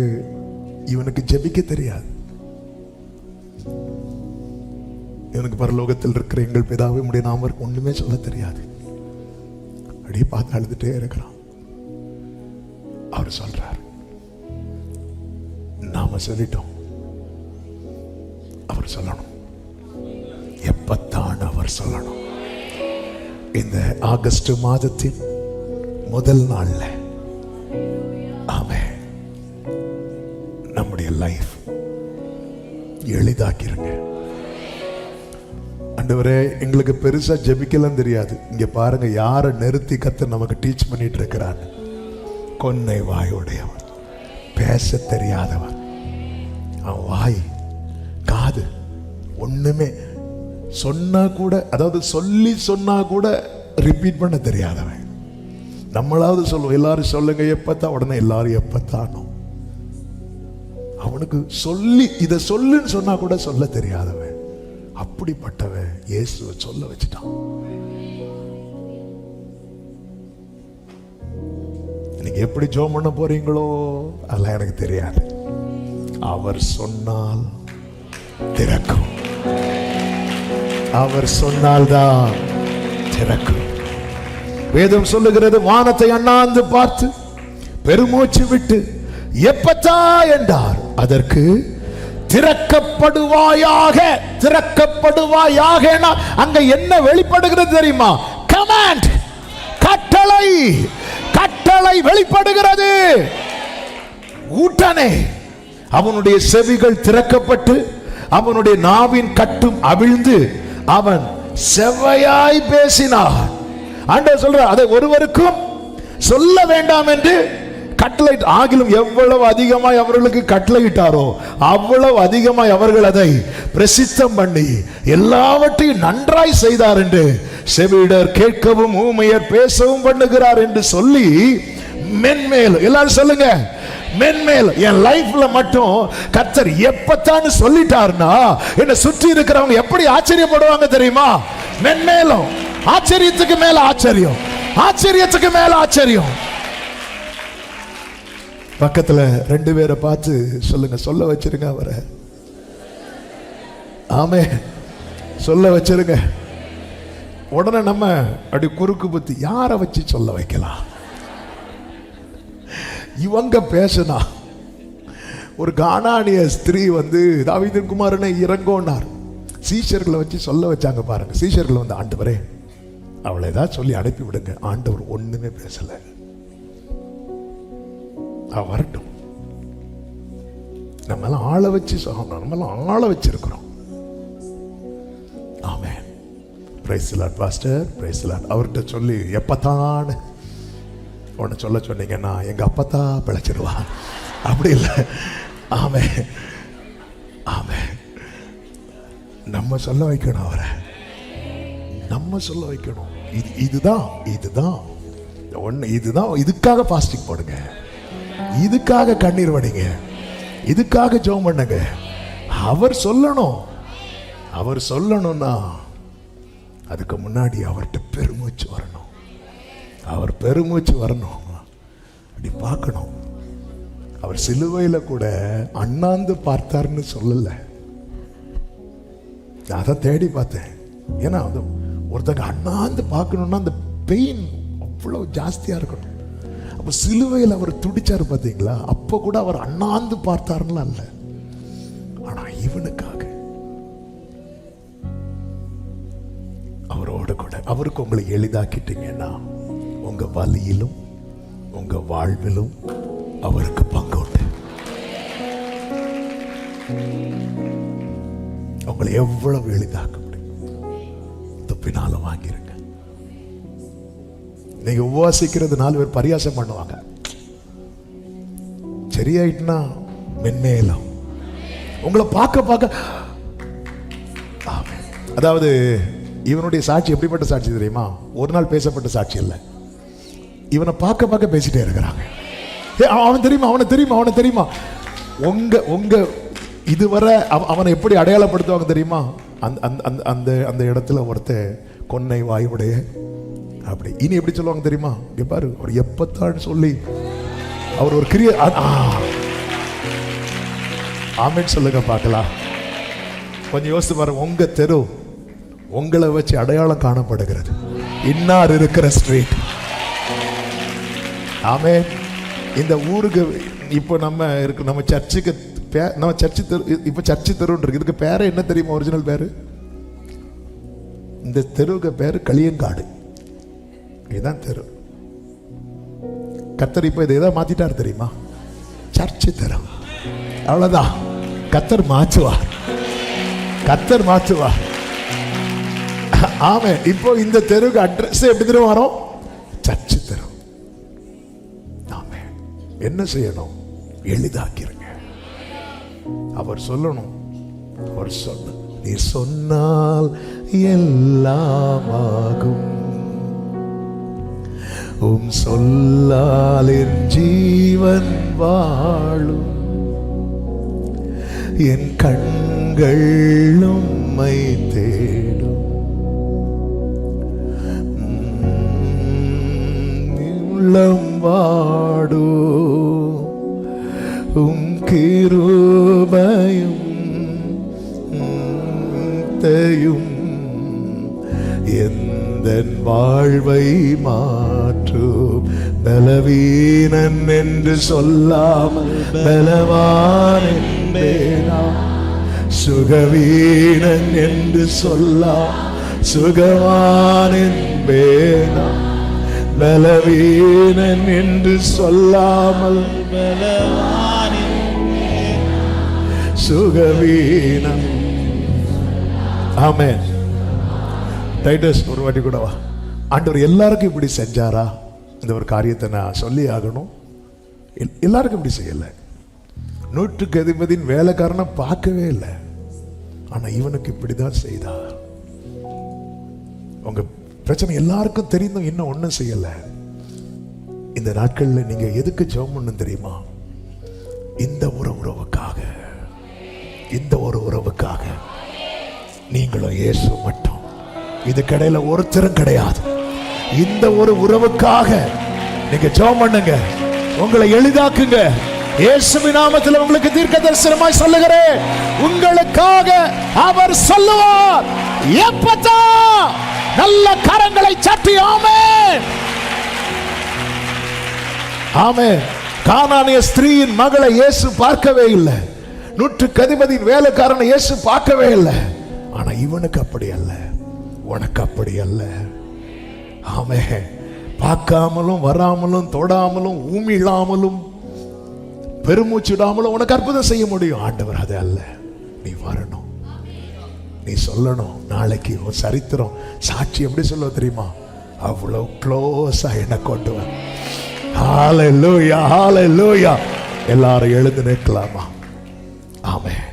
இவனுக்கு ஜெபிக்க தெரியாது. இவனுக்கு பரலோகத்தில் இருக்கிற எங்கள் பிதாவே உம்முடைய நாமம் ஒண்ணுமே சொல்ல தெரியாது. அப்படியே பார்த்து அழுதுட்டே இருக்கிறான். அவர் சொல்றார், நாம சொல்லிட்டோம். அவர் சொல்லணும். எப்பத்தான் அவர் சொல்லணும்? இந்த ஆகஸ்ட் மாதத்தின் முதல் நாள்ல ஆமென். நம்முடைய லைஃப் எளிதாக்கிருங்க. ஆண்டவரே, எங்களுக்கு பெருசா ஜெபிக்கலாம் தெரியாது. இங்க பாருங்க, யாரை நிறுத்தி கர்த்தர் நமக்கு டீச் பண்ணிட்டு இருக்கிறார். கொன்னை வாயுடையவன், பேச தெரியாதவன். அவன் வாய் காது ஒண்ணுமே சொன்னா கூட, அதாவது சொல்லி சொன்னா கூட ரிப்பீட் பண்ண தெரியாதவன். நம்மளாவது சொல்லுவோம், எல்லாரும் சொல்லுங்க எப்பத்தான், உடனே எல்லாரும் எப்பத்தானோ. அவனுக்கு சொல்லி இதை சொல்லுன்னு சொன்னா கூட சொல்ல தெரியாதவன். அப்படிப்பட்டவன் இயேசுவை சொல்ல வச்சுட்டான். நீங்க எப்படி ஜெபம் பண்ண போறீங்களோ அதெல்லாம் எனக்கு தெரியாது. அவர் சொன்னால் திறக்கும். அவர் சொன்னால்தான் திறக்கும். வேதம் சொல்லுகிறது, வானத்தை அண்ணாந்து பார்த்து பெருமூச்சு விட்டு எப்பத்தா என்றார். அதற்கு திறக்கப்படுவாயாக. திறக்கப்படுவாயாக. அங்க என்ன வெளிப்படுகிறது தெரியுமா? கமாண்ட், கட்டளை. கட்டளை வெளிப்படுகிறது. உடனே அவனுடைய செவிகள் திறக்கப்பட்டு அவனுடைய நாவின் கட்டும் அவிழ்ந்து அவன் செவ்வையாய் பேசினான். ஆண்டவர் சொல்றார், அதை ஒருவருக்கும் சொல்ல வேண்டாம் என்று கட்டளையிட்டு ஆகிலும் எவ்வளவு அதிகமாய் அவர்களுக்கு கட்டளையிட்டாரோ அவ்வளவு அதிகமாய் அவர்கள் அதை பிரசித்தம் பண்ணி எல்லாவற்றையும் நன்றாய் செய்தார் என்று செவிடர் கேட்கவும் ஊமையர் பேசவும் பண்ணுகிறார் என்று சொல்லி மென்மேலும், எல்லாரும் சொல்லுங்க மென்மேலும். என் லைஃப்ல மட்டும் கர்த்தர் எப்பத்தான் சொல்லிட்டாருன்னா என்ன சுற்றி இருக்கிறவங்க எப்படி ஆச்சரியப்படுவாங்க தெரியுமா? மென்மேலும், ஆச்சரியத்துக்கு மேல ஆச்சரியம், ஆச்சரியத்துக்கு மேல ஆச்சரியம். பக்கத்துல 2 பேரை பார்த்து சொல்லுங்க, சொல்ல வச்சிருங்க அவரை. ஆமே, சொல்ல வச்சிருங்க. உடனே நம்ம அப்படி குறுக்கு புத்தி யாரை வச்சு சொல்ல வைக்கலாம்? இவங்க பேசினா ஒரு கானானிய ஸ்திரீ தாவீதின் குமாரனை இறங்கோன்னார். சீஷர்களை வச்சு சொல்ல வச்சாங்க பாருங்க. சீஷர்கள் ஆண்டவரே அவளை ஏதாவது சொல்லி அனுப்பி விடுங்க. ஆண்டவர் ஒண்ணுமே பேசல. அவ வரட்டும், நம்ம ஆளை வச்சு நம்ம ஆளை வச்சிருக்கிறோம். Amen. Praise the lord pastor, praise the lord. அவர்கிட்ட சொல்லி எப்பத்தான் ஒன்று சொல்ல சொன்னீங்கன்னா எங்க அப்பத்தா பிழைச்சிருவா, அப்படி இல்லை. ஆமே ஆமே, நம்ம சொல்ல வைக்கணும் அவரை, நம்ம சொல்ல வைக்கணும். இதுதான் இதுதான் ஒன்று, இதுதான். இதுக்காக பாஸ்டிங் போடுங்க, இதுக்காக கண்ணீர் வடிங்க, இதுக்காக ஜெபம் பண்ணுங்க. அவர் சொல்லணும். அவர் சொல்லணும்னா அதுக்கு முன்னாடி அவர்கிட்ட பெருமூச்சு வரணும். அவர் பெருமூச்சு வரணும். அப்படி பார்க்கணும். அவர் சிலுவையில கூட அண்ணாந்து பார்த்தார்னு சொல்லல. அதை தேடி பார்த்தேன். ஏன்னா ஒருத்தங்க அண்ணாந்து பார்க்கணும்னா அந்த பெயின் அவ்வளவு ஜாஸ்தியா இருக்கணும். அப்ப சிலுவையில் அவர் துடிச்சாரு பார்த்தீங்களா? அப்ப கூட அவர் அண்ணாந்து பார்த்தாருன்னு அல்ல, ஆனா இவனுக்காக அவரோட கூட. அவருக்கு உங்களை எளிதாக்கிட்டீங்கன்னா உங்க வலியிலும் உங்க வாழ்விலும் அவருக்கு பங்கு உண்டு. உங்களை எவ்வளவு எளிதாக்க முடியும் பின்னால வாங்கிருங்க. நீங்க உபவாசிக்கிறது 4 பேர் பரியாசம் பண்ணுவாங்க. சரியாயிட்டுனா மென்மேலும் உங்களை பார்க்க பார்க்க. அதாவது இவனுடைய சாட்சி எப்படிப்பட்ட சாட்சி தெரியுமா? ஒரு நாள் பேசப்பட்ட சாட்சி இல்லை. இவனை பார்க்க பார்க்க பேசிட்டே இருக்கிறாங்க. அவன் தெரியுமா, அவனை தெரியுமா, அவனை தெரியுமா. உங்க இதுவரை அவனை எப்படி அடையாளப்படுத்துவாங்க தெரியுமா? அந்த இடத்துல ஒருத்தர் கொன்னை வாயுடைய அப்படி. இனி எப்படி சொல்லுவாங்க தெரியுமா? இங்க பாரு, அவர் எப்பத்தான் சொல்லி அவர் ஒரு கிரிய. ஆமென் சொல்லுங்க பார்க்கலாம். கொஞ்சம் யோசித்து பாருங்க. உங்க தெரு உங்களை வச்சு அடையாளம் காணப்படுகிறது. இன்னார் இருக்கிற ஸ்ட்ரீட். ஆமே. இந்த ஊருக்கு இப்போ நம்ம சர்ச்சுக்கு நம்ம சர்ச்சு தெரு, இப்போ சர்ச்சு தெருன்னு இருக்கு. இதுக்கு பேரு என்ன தெரியுமா? ஒரிஜினல் பேரு, இந்த தெருவுக்கு பேரு களியங்காடு. இதுதான் தெரு. கர்த்தர் இப்போ இதை எதாவது மாத்திட்டார் தெரியுமா? சர்ச்சு தெரு. அவ்வளவுதான். கர்த்தர் மாற்றுவார், கர்த்தர் மாற்றுவார். ஆமே. இப்போ இந்த தெருவுக்கு அட்ரஸ் எப்படி தெரியும் வரும்? சர்ச்சு தெரு. ஆமே. என்ன செய்யணும்? எளிதாக்கிறங்க. அவர் சொல்லணும். அவர் சொன்ன, நீ சொன்னால் எல்லாம் ஆகும், உம் சொல்லால் என் ஜீவன் வாழும், என் கண்கள் உம்மை தேடும், உள்ளம் வாடும், உம் கிருபையும் தயும் எந்தன் வாழ்வை மாற்றும். பலவீனன் என்று சொல்லாமல் பலவான் என்பேனா, சுகவீனன் என்று சொல்லா சுகவான் என்பேனா, பலவீனன் என்று சொல்லாமல் பலவான் சுகவீனன். ஆமென். டைட்டஸ் ஒரு வாட்டி கூட வா. ஆண்டவர் எல்லாருக்கும் இப்படி செஞ்சாரா? இந்த ஒரு காரியத்தை நான் சொல்லி ஆகணும். எல்லாருக்கும் இப்படி செய்யல. 100க்கு அதிபதியின் வேலைக்காரனை பார்க்கவே இல்லை, ஆனா இவனுக்கு இப்படிதான் செய்தார். உங்க பிரச்சனை எல்லாருக்கும் தெரிந்தும் இன்னும் ஒண்ணும் செய்யல. இந்த நாட்கள்ல நீங்க எதுக்கு ஜெபம் பண்ணணும் தெரியுமா? இந்த ஒரு உறவுக்காக, இந்த ஒரு உறவுக்காக. நீங்களும் இயேசு மட்டும், இது கடையில ஒருத்தரும் கிடையாது. இந்த ஒரு உறவுக்காக நீங்க ஜெபம் பண்ணுங்க, உங்களை எளிதாக்குங்க. இயேசுவின் நாமத்தில் உங்களுக்கு தீர்க்க தரிசனமாய் சொல்லுகிறேன், உங்களுக்காக அவர் சொல்லுவார். எப்பதா நல்ல கரங்களை சட்டி ஆமென், ஆமென். கானானிய ஸ்திரீயின் மகளை இயேசு பார்க்கவே இல்லை, 100க்கு அதிபதியின் வேலைக்காரனை இயேசு பார்க்கவே இல்லை. ஆனா இவனுக்கு அப்படி அல்ல, உனக்கு அப்படி அல்ல. ஆமென். பார்க்காமலும் வராமலும் தொடாமலும் ஊமிழாமலும் பெருமூச்சிடாமலும் உனக்கு அற்புதம் செய்ய முடியும். ஆண்டவர் அது அல்ல, நீ வரணும், நீ சொல்லணும். நாளைக்கு உன் சரித்திரம் சாட்சி எப்படி சொல்ல தெரியுமா? அவ்வளவு க்ளோஸா என்ன கொண்டு வர. ஹalleluya, ஹalleluya. எல்லாரும் எழுந்து நிற்கலாமா? ஆமென்.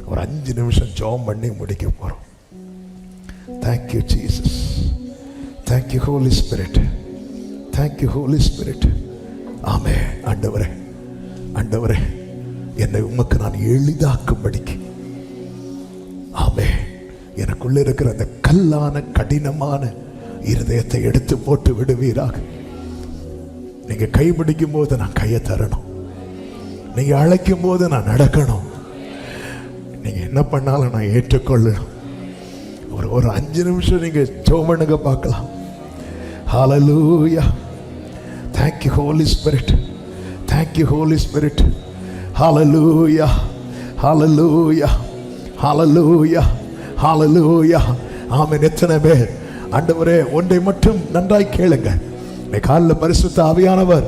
ஒரு 5 நிமிஷம் ஜெபம் பண்ணி முடிக்க போறோம். Thank you Jesus, thank you Holy Spirit, thank you Holy Spirit. ஆமென். ஆண்டவரே, ஆண்டவரே, என்னை உமக்கு நான் எளிதாக்கும்படிக்கு, ஆமென், எனக்குள்ள இருக்கிற அந்த கல்லான கடினமான இருதயத்தை எடுத்து போட்டு விடுவீராக. நீங்க கைப்பிடிக்கும் போது நான் கையை தரணும், நீங்க அழைக்கும் போது நான் நடக்கணும், நீங்க என்ன பண்ணாலும் நான் ஏற்றுக்கொள்ளணும். ஒரு 5 நிமிஷம் நீங்க ஜெபம் பண்ணுங்க பார்க்கலாம். ஹalleluya. Thank you Holy Spirit, thank you Holy Spirit. Hallelujah, hallelujah, hallelujah, hallelujah. ஆமென். எத்தனை பேர் ஆண்டவரே ஒன்றை மட்டும் நன்றாய் கேளுங்க. இன்னைக்கு காலையில பரிசுத்த ஆவியானவர்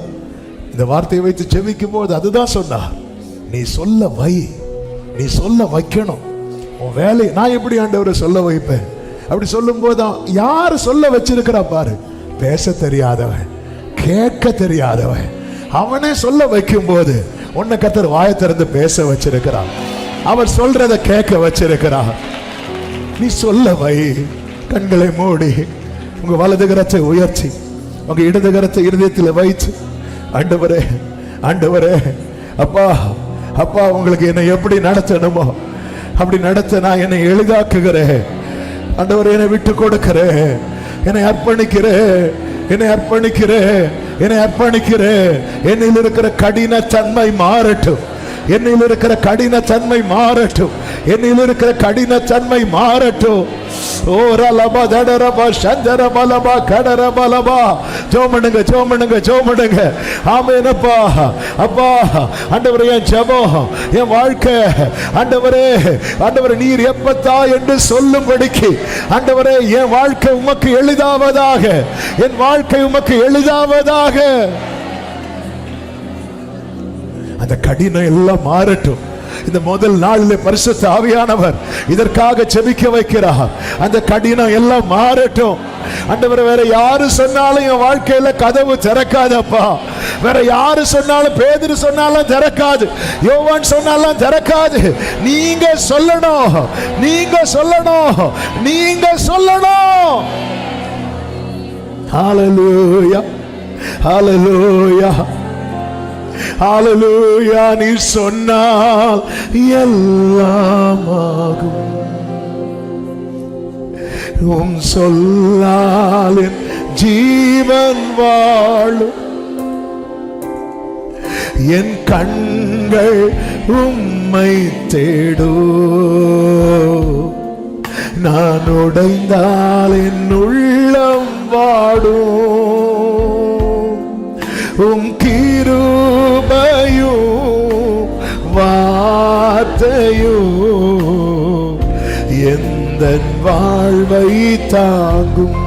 இந்த வார்த்தையை வைத்து ஜெபிக்கும் போது அதுதான் சொன்னார், நீ சொல்ல வை, நீ சொல்ல வைக்கணும். உன் வேலை நான் எப்படி ஆண்டவரை சொல்ல வைப்பேன்? அப்படி சொல்லும் போது யாரு சொல்ல வச்சிருக்கிறா பாரு. பேச தெரியாதவன், கேட்க தெரியாதவன், அவனே சொல்ல வைக்கும் போது உன்னை கர்த்தர் வாயை திறந்து பேச வச்சிருக்கிறான், அவர் சொல்றத கேட்க வச்சிருக்கிறான். நீ சொல்ல வை. கண்களை மூடி உங்க வலது கரத்தை உயர்த்தி உங்க இடது கரத்தை இருதயத்தில் வைத்து, ஆண்டவரே, ஆண்டவரே, அப்பா, அப்பா, உங்களுக்கு என்னை எப்படி நடத்தணுமோ அப்படி நடத்த நான் என்னை எளிதாக்குகிறேன். ஆண்டவரே, என்னை விட்டு கொடுக்கிறேன், என்னை அர்ப்பணிக்கிறேன், என்னை அர்ப்பணிக்கிறேன், என்னை அர்ப்பணிக்கிறேன். என்னில் இருக்கிற கடின தன்மை மாறட்டும், என்னில் இருக்கிற கடின தன்மை மாறட்டும், என்னில் இருக்கிற கடின தன்மை மாறட்டும். ஓ ரலபா தடரபா சந்தரபலபா கடரபலபா. ஜெபம் பண்ணுங்க, ஜெபம் பண்ணுங்க. ஆமென். அப்பா, அப்பா, ஆண்டவரே, என் ஜெபம், என் வாழ்க்கை, ஆண்டவரே, ஆண்டவரே, நீர் எப்பத்தா என்று சொல்லும்படிக்கு, ஆண்டவரே, என் வாழ்க்கை உமக்கு எளிதாவதாக, என் வாழ்க்கை உமக்கு எளிதாவதாக. அந்த கடினம் எல்லாம் மாறட்டும். இந்த முதல் நாளிலே பரிசுத்த ஆவியானவர் இதற்காக ஜெபிக்க வைக்கிறார். அந்த கடினம் எல்லாம் மாறட்டும். ஆண்டவரே, வேற யாரு சொன்னாலும் என் வாழ்க்கையில கதவு திறக்காதப்பா. வேற யாரு சொன்னாலும், பேதுரு சொன்னாலும் திறக்காது, யோவான் சொன்னாலும் திறக்காது. நீங்க சொல்லணும், நீங்க சொல்லணும், நீங்க சொல்லணும். ஹalleluya, ஹalleluya, ஹalleluya. நீ சொன்னால் எல்லாம் ஆகும், உம் சொல்லால் என் ஜீவன் வாழும், என் கண்கள் உம்மை தேடும், நான் உடைந்தால் என் உள்ளம் வாடும், உம் கிருபையும் வார்த்தையும் எந்தன் வாழ்வை தாங்கும்,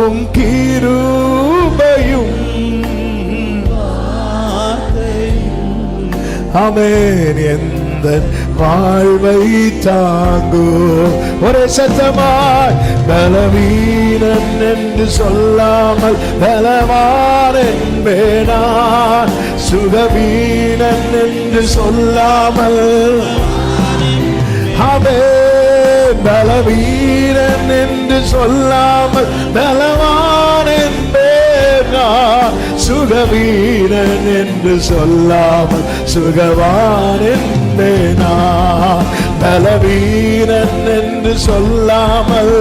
உம் கிருபையும் வார்த்தையும், ஆமென், எந்தன் வாழ்வை தாங்கு. ஒரே சத்தமாய் பலவீனன் என்று சொல்லாமல் பலவான் என்பேனான். சுகவீனன் என்று சொல்லாமல் பலவீனன் என்று சொல்லாமல் பலவான் என்பேனான். சுகவீனன் என்று சொல்லாமல் சுகவான் என்பேனான். பலவீனன் என்று சொல்லாமல்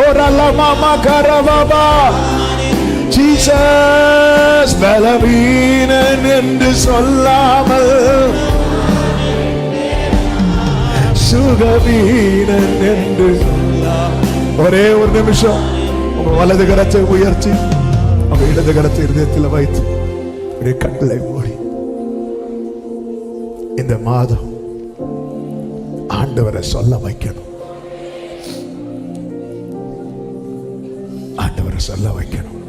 ஓரலமாமா கரவபா ஜீசஸ். பலவீனன் என்று சொல்லாமல் சுகவீனன் என்று. ஒரே ஒரு நிமிஷம் உங்க வலது கரத்தை உயர்த்தி உங்க இடது கரத்தை இதயத்தில் வைத்து கண்களை மூடி இந்த மாதம் ஆண்டவரை சொல்ல வைக்கணும். ஆண்டவரை சொல்ல வைக்கணும்.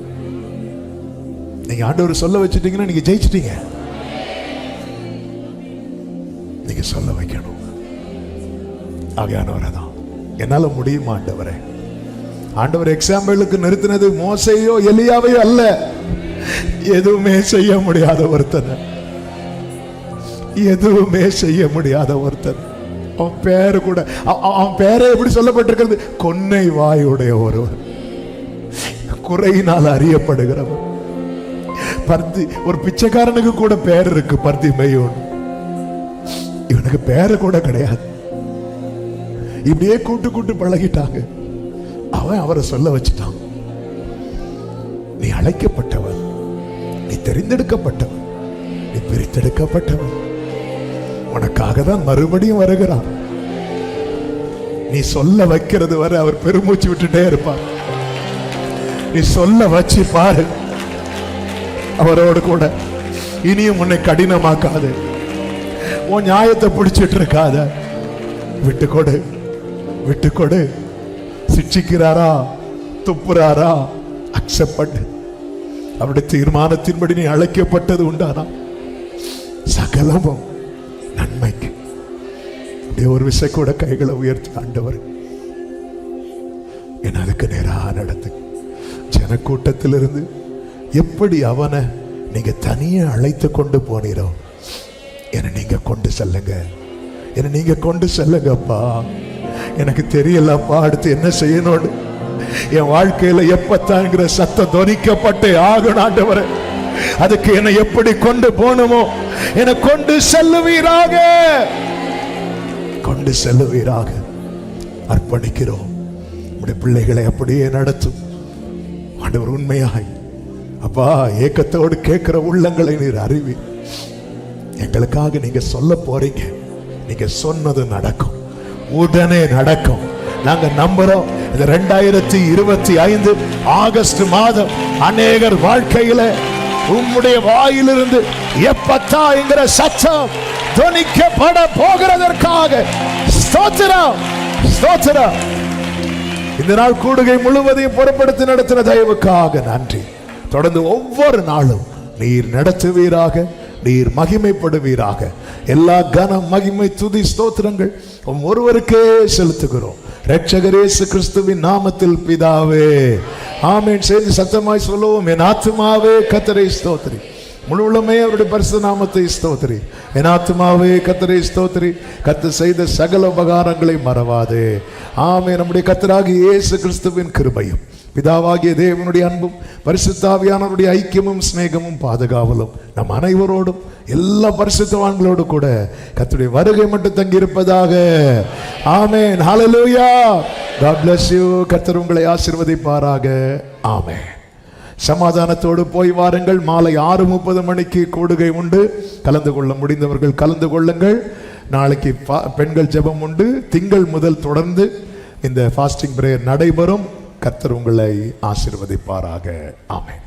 நீங்க ஆண்டவரை சொல்ல வச்சிட்டீங்கன்னா நீங்க ஜெயிச்சிட்டீங்க. நீங்க சொல்ல வைக்கணும். ஆகையானவரை தான் என்னால முடியுமா ஆண்டவரே? ஆண்டவர் எக்ஸாம்பிளுக்கு நிறுத்தினது மோசையோ எலியாவையோ அல்ல. எதுவுமே செய்ய முடியாத ஒருத்தன், எதுவுமே செய்ய முடியாத ஒருத்தன். அவன் பேரு கூட, அவன் பேரை எப்படி சொல்லப்பட்டிருக்கிறது? கொன்னை வாயுடைய ஒருவர், குறையினால் அறியப்படுகிறவர். பர்தி, ஒரு பிச்சைக்காரனுக்கு கூட பேர் இருக்கு, பர்தி மெய்யோன். இவனுக்கு பேரு கூட கிடையாது. இப்படியே கூட்டு கூட்டு பழகிட்டாங்க. அவன் அவரை சொல்ல வச்சுட்டான். நீ அழைக்கப்பட்டவன், நீ தெரிந்தெடுக்கப்பட்டவன், நீ பிரித்தெடுக்கப்பட்டவன். உனக்காக தான் மறுபடியும் வருகிறான். நீ சொல்ல வைக்கிறது வரை அவர் பெருமூச்சு விட்டுட்டே இருப்பார். நீ சொல்ல வச்சு பாரு அவரோடு கூட. இனியும் உன்னை கடினமாக்காது. உன் நியாயத்தை பிடிச்சிட்டு இருக்காத. விட்டுக்கொடு, விட்டுக்கொடு. சிட்சிக்கிறாரா, துப்புறாரா, அக்செப்ட் பண்ணு. அவருடைய தீர்மானத்தின்படி நீ அழைக்கப்பட்டது உண்டானா சகலமும் நன்மைக்கு. அப்படியே ஒரு விசை கூட கைகளை உயர்த்தி, ஆண்டவர் என்ன அதுக்கு நேராக நடத்து. ஜனக்கூட்டத்திலிருந்து எப்படி அவனை நீங்க தனியே அழைத்து கொண்டு போனீரோ, என்னை நீங்க கொண்டு செல்லுங்க, என்னை நீங்க கொண்டு செல்லுங்கப்பா. எனக்கு தெரியலப்பா அடுத்து என்ன செய்யணும்னு. என் வாழ்க்கையில எப்பத்தாங்கிற சத்தம் தொனிக்கப்பட்டு ஆகணும் ஆண்டவரே. அதுக்கு என்னை எப்படி கொண்டு போகணுமோ என்னை கொண்டு செல்லுவீராக, கொண்டு செல்லுவீராக. அர்ப்பணிக்கிறோம். உடைய பிள்ளைகளை அப்படியே நடத்தும் ஆண்டவர். உண்மையாய் அப்பா, ஏக்கத்தோடு கேட்கிற உள்ளங்களை நீர் அறிவி. எங்களுக்காக நீங்க சொல்ல போறீங்க. நீங்க சொன்னது நடக்கும், உடனே நடக்கும். நாங்க நம்புறோம். 2025 ஆகஸ்ட் மாதம் அநேகர் வாழ்க்கையில உம்முடைய வாயிலிருந்து எப்பத்தா என்கிற சத்தம் தொனிக்கப்பட போகிறதற்காக ஸ்தோத்திரம், ஸ்தோத்திரம். இந்த நாள் கூடுகை முழுவதையும் பொறுப்படுத்தி நடத்தின தயவுக்காக நன்றி. தொடர்ந்து ஒவ்வொரு நாளும் நீர் நடத்துவீராக, நீர் மகிமைப்படுவீராக. எல்லா கனம், மகிமை, துதி, ஸ்தோத்திரங்கள் ஒருவருக்கே செலுத்துகிறோம். இரட்சகர் இயேசு கிறிஸ்துவின் நாமத்தில் பிதாவே, ஆமென். சேர்ந்து சத்தமாய் சொல்லுவோம். என் ஆத்துமாவே கர்த்தரை ஸ்தோத்திரி, முழு உள்ளமே அவருடைய பரிசுத்த நாமத்தை ஸ்தோத்திரி. என் ஆத்துமாவே கர்த்தரை ஸ்தோத்திரி, கர்த்தர் செய்த சகல உபகாரங்களை மறவாதே. ஆமென். நம்முடைய கர்த்தராகிய இயேசு கிறிஸ்துவின் கிருபையும் பிதாவாகிய தேவனுடைய அன்பும் பரிசுத்த ஆவியானவருடைய ஐக்கியமும் சிநேகமும் பாதுகாவலும் நம் அனைவரோடும் எல்லா பரிசுத்தவான்களோடு கூட கர்த்தருடைய வருகை மட்டும் தங்கி இருப்பதாக. ஆமென். ஹல்லேலூயா. God bless you. கர்த்தர் உங்களை ஆசீர்வதிப்பாராக. ஆமென். சமாதானத்தோடு போய் வாருங்கள். மாலை 6:30 மணிக்கு கூடுகை உண்டு. கலந்து கொள்ள முடிந்தவர்கள் கலந்து கொள்ளுங்கள். நாளைக்கு பெண்கள் ஜெபம் உண்டு. திங்கள் முதல் தொடர்ந்து இந்த ஃபாஸ்டிங் பிரேயர் நடைபெறும். கர்த்தர் உங்களை ஆசீர்வதிப்பாராக. ஆமென்.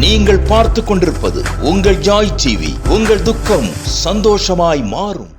நீங்கள் பார்த்து கொண்டிருப்பது உங்கள் ஜாய் டிவி. உங்கள் துக்கம் சந்தோஷமாய் மாறும்.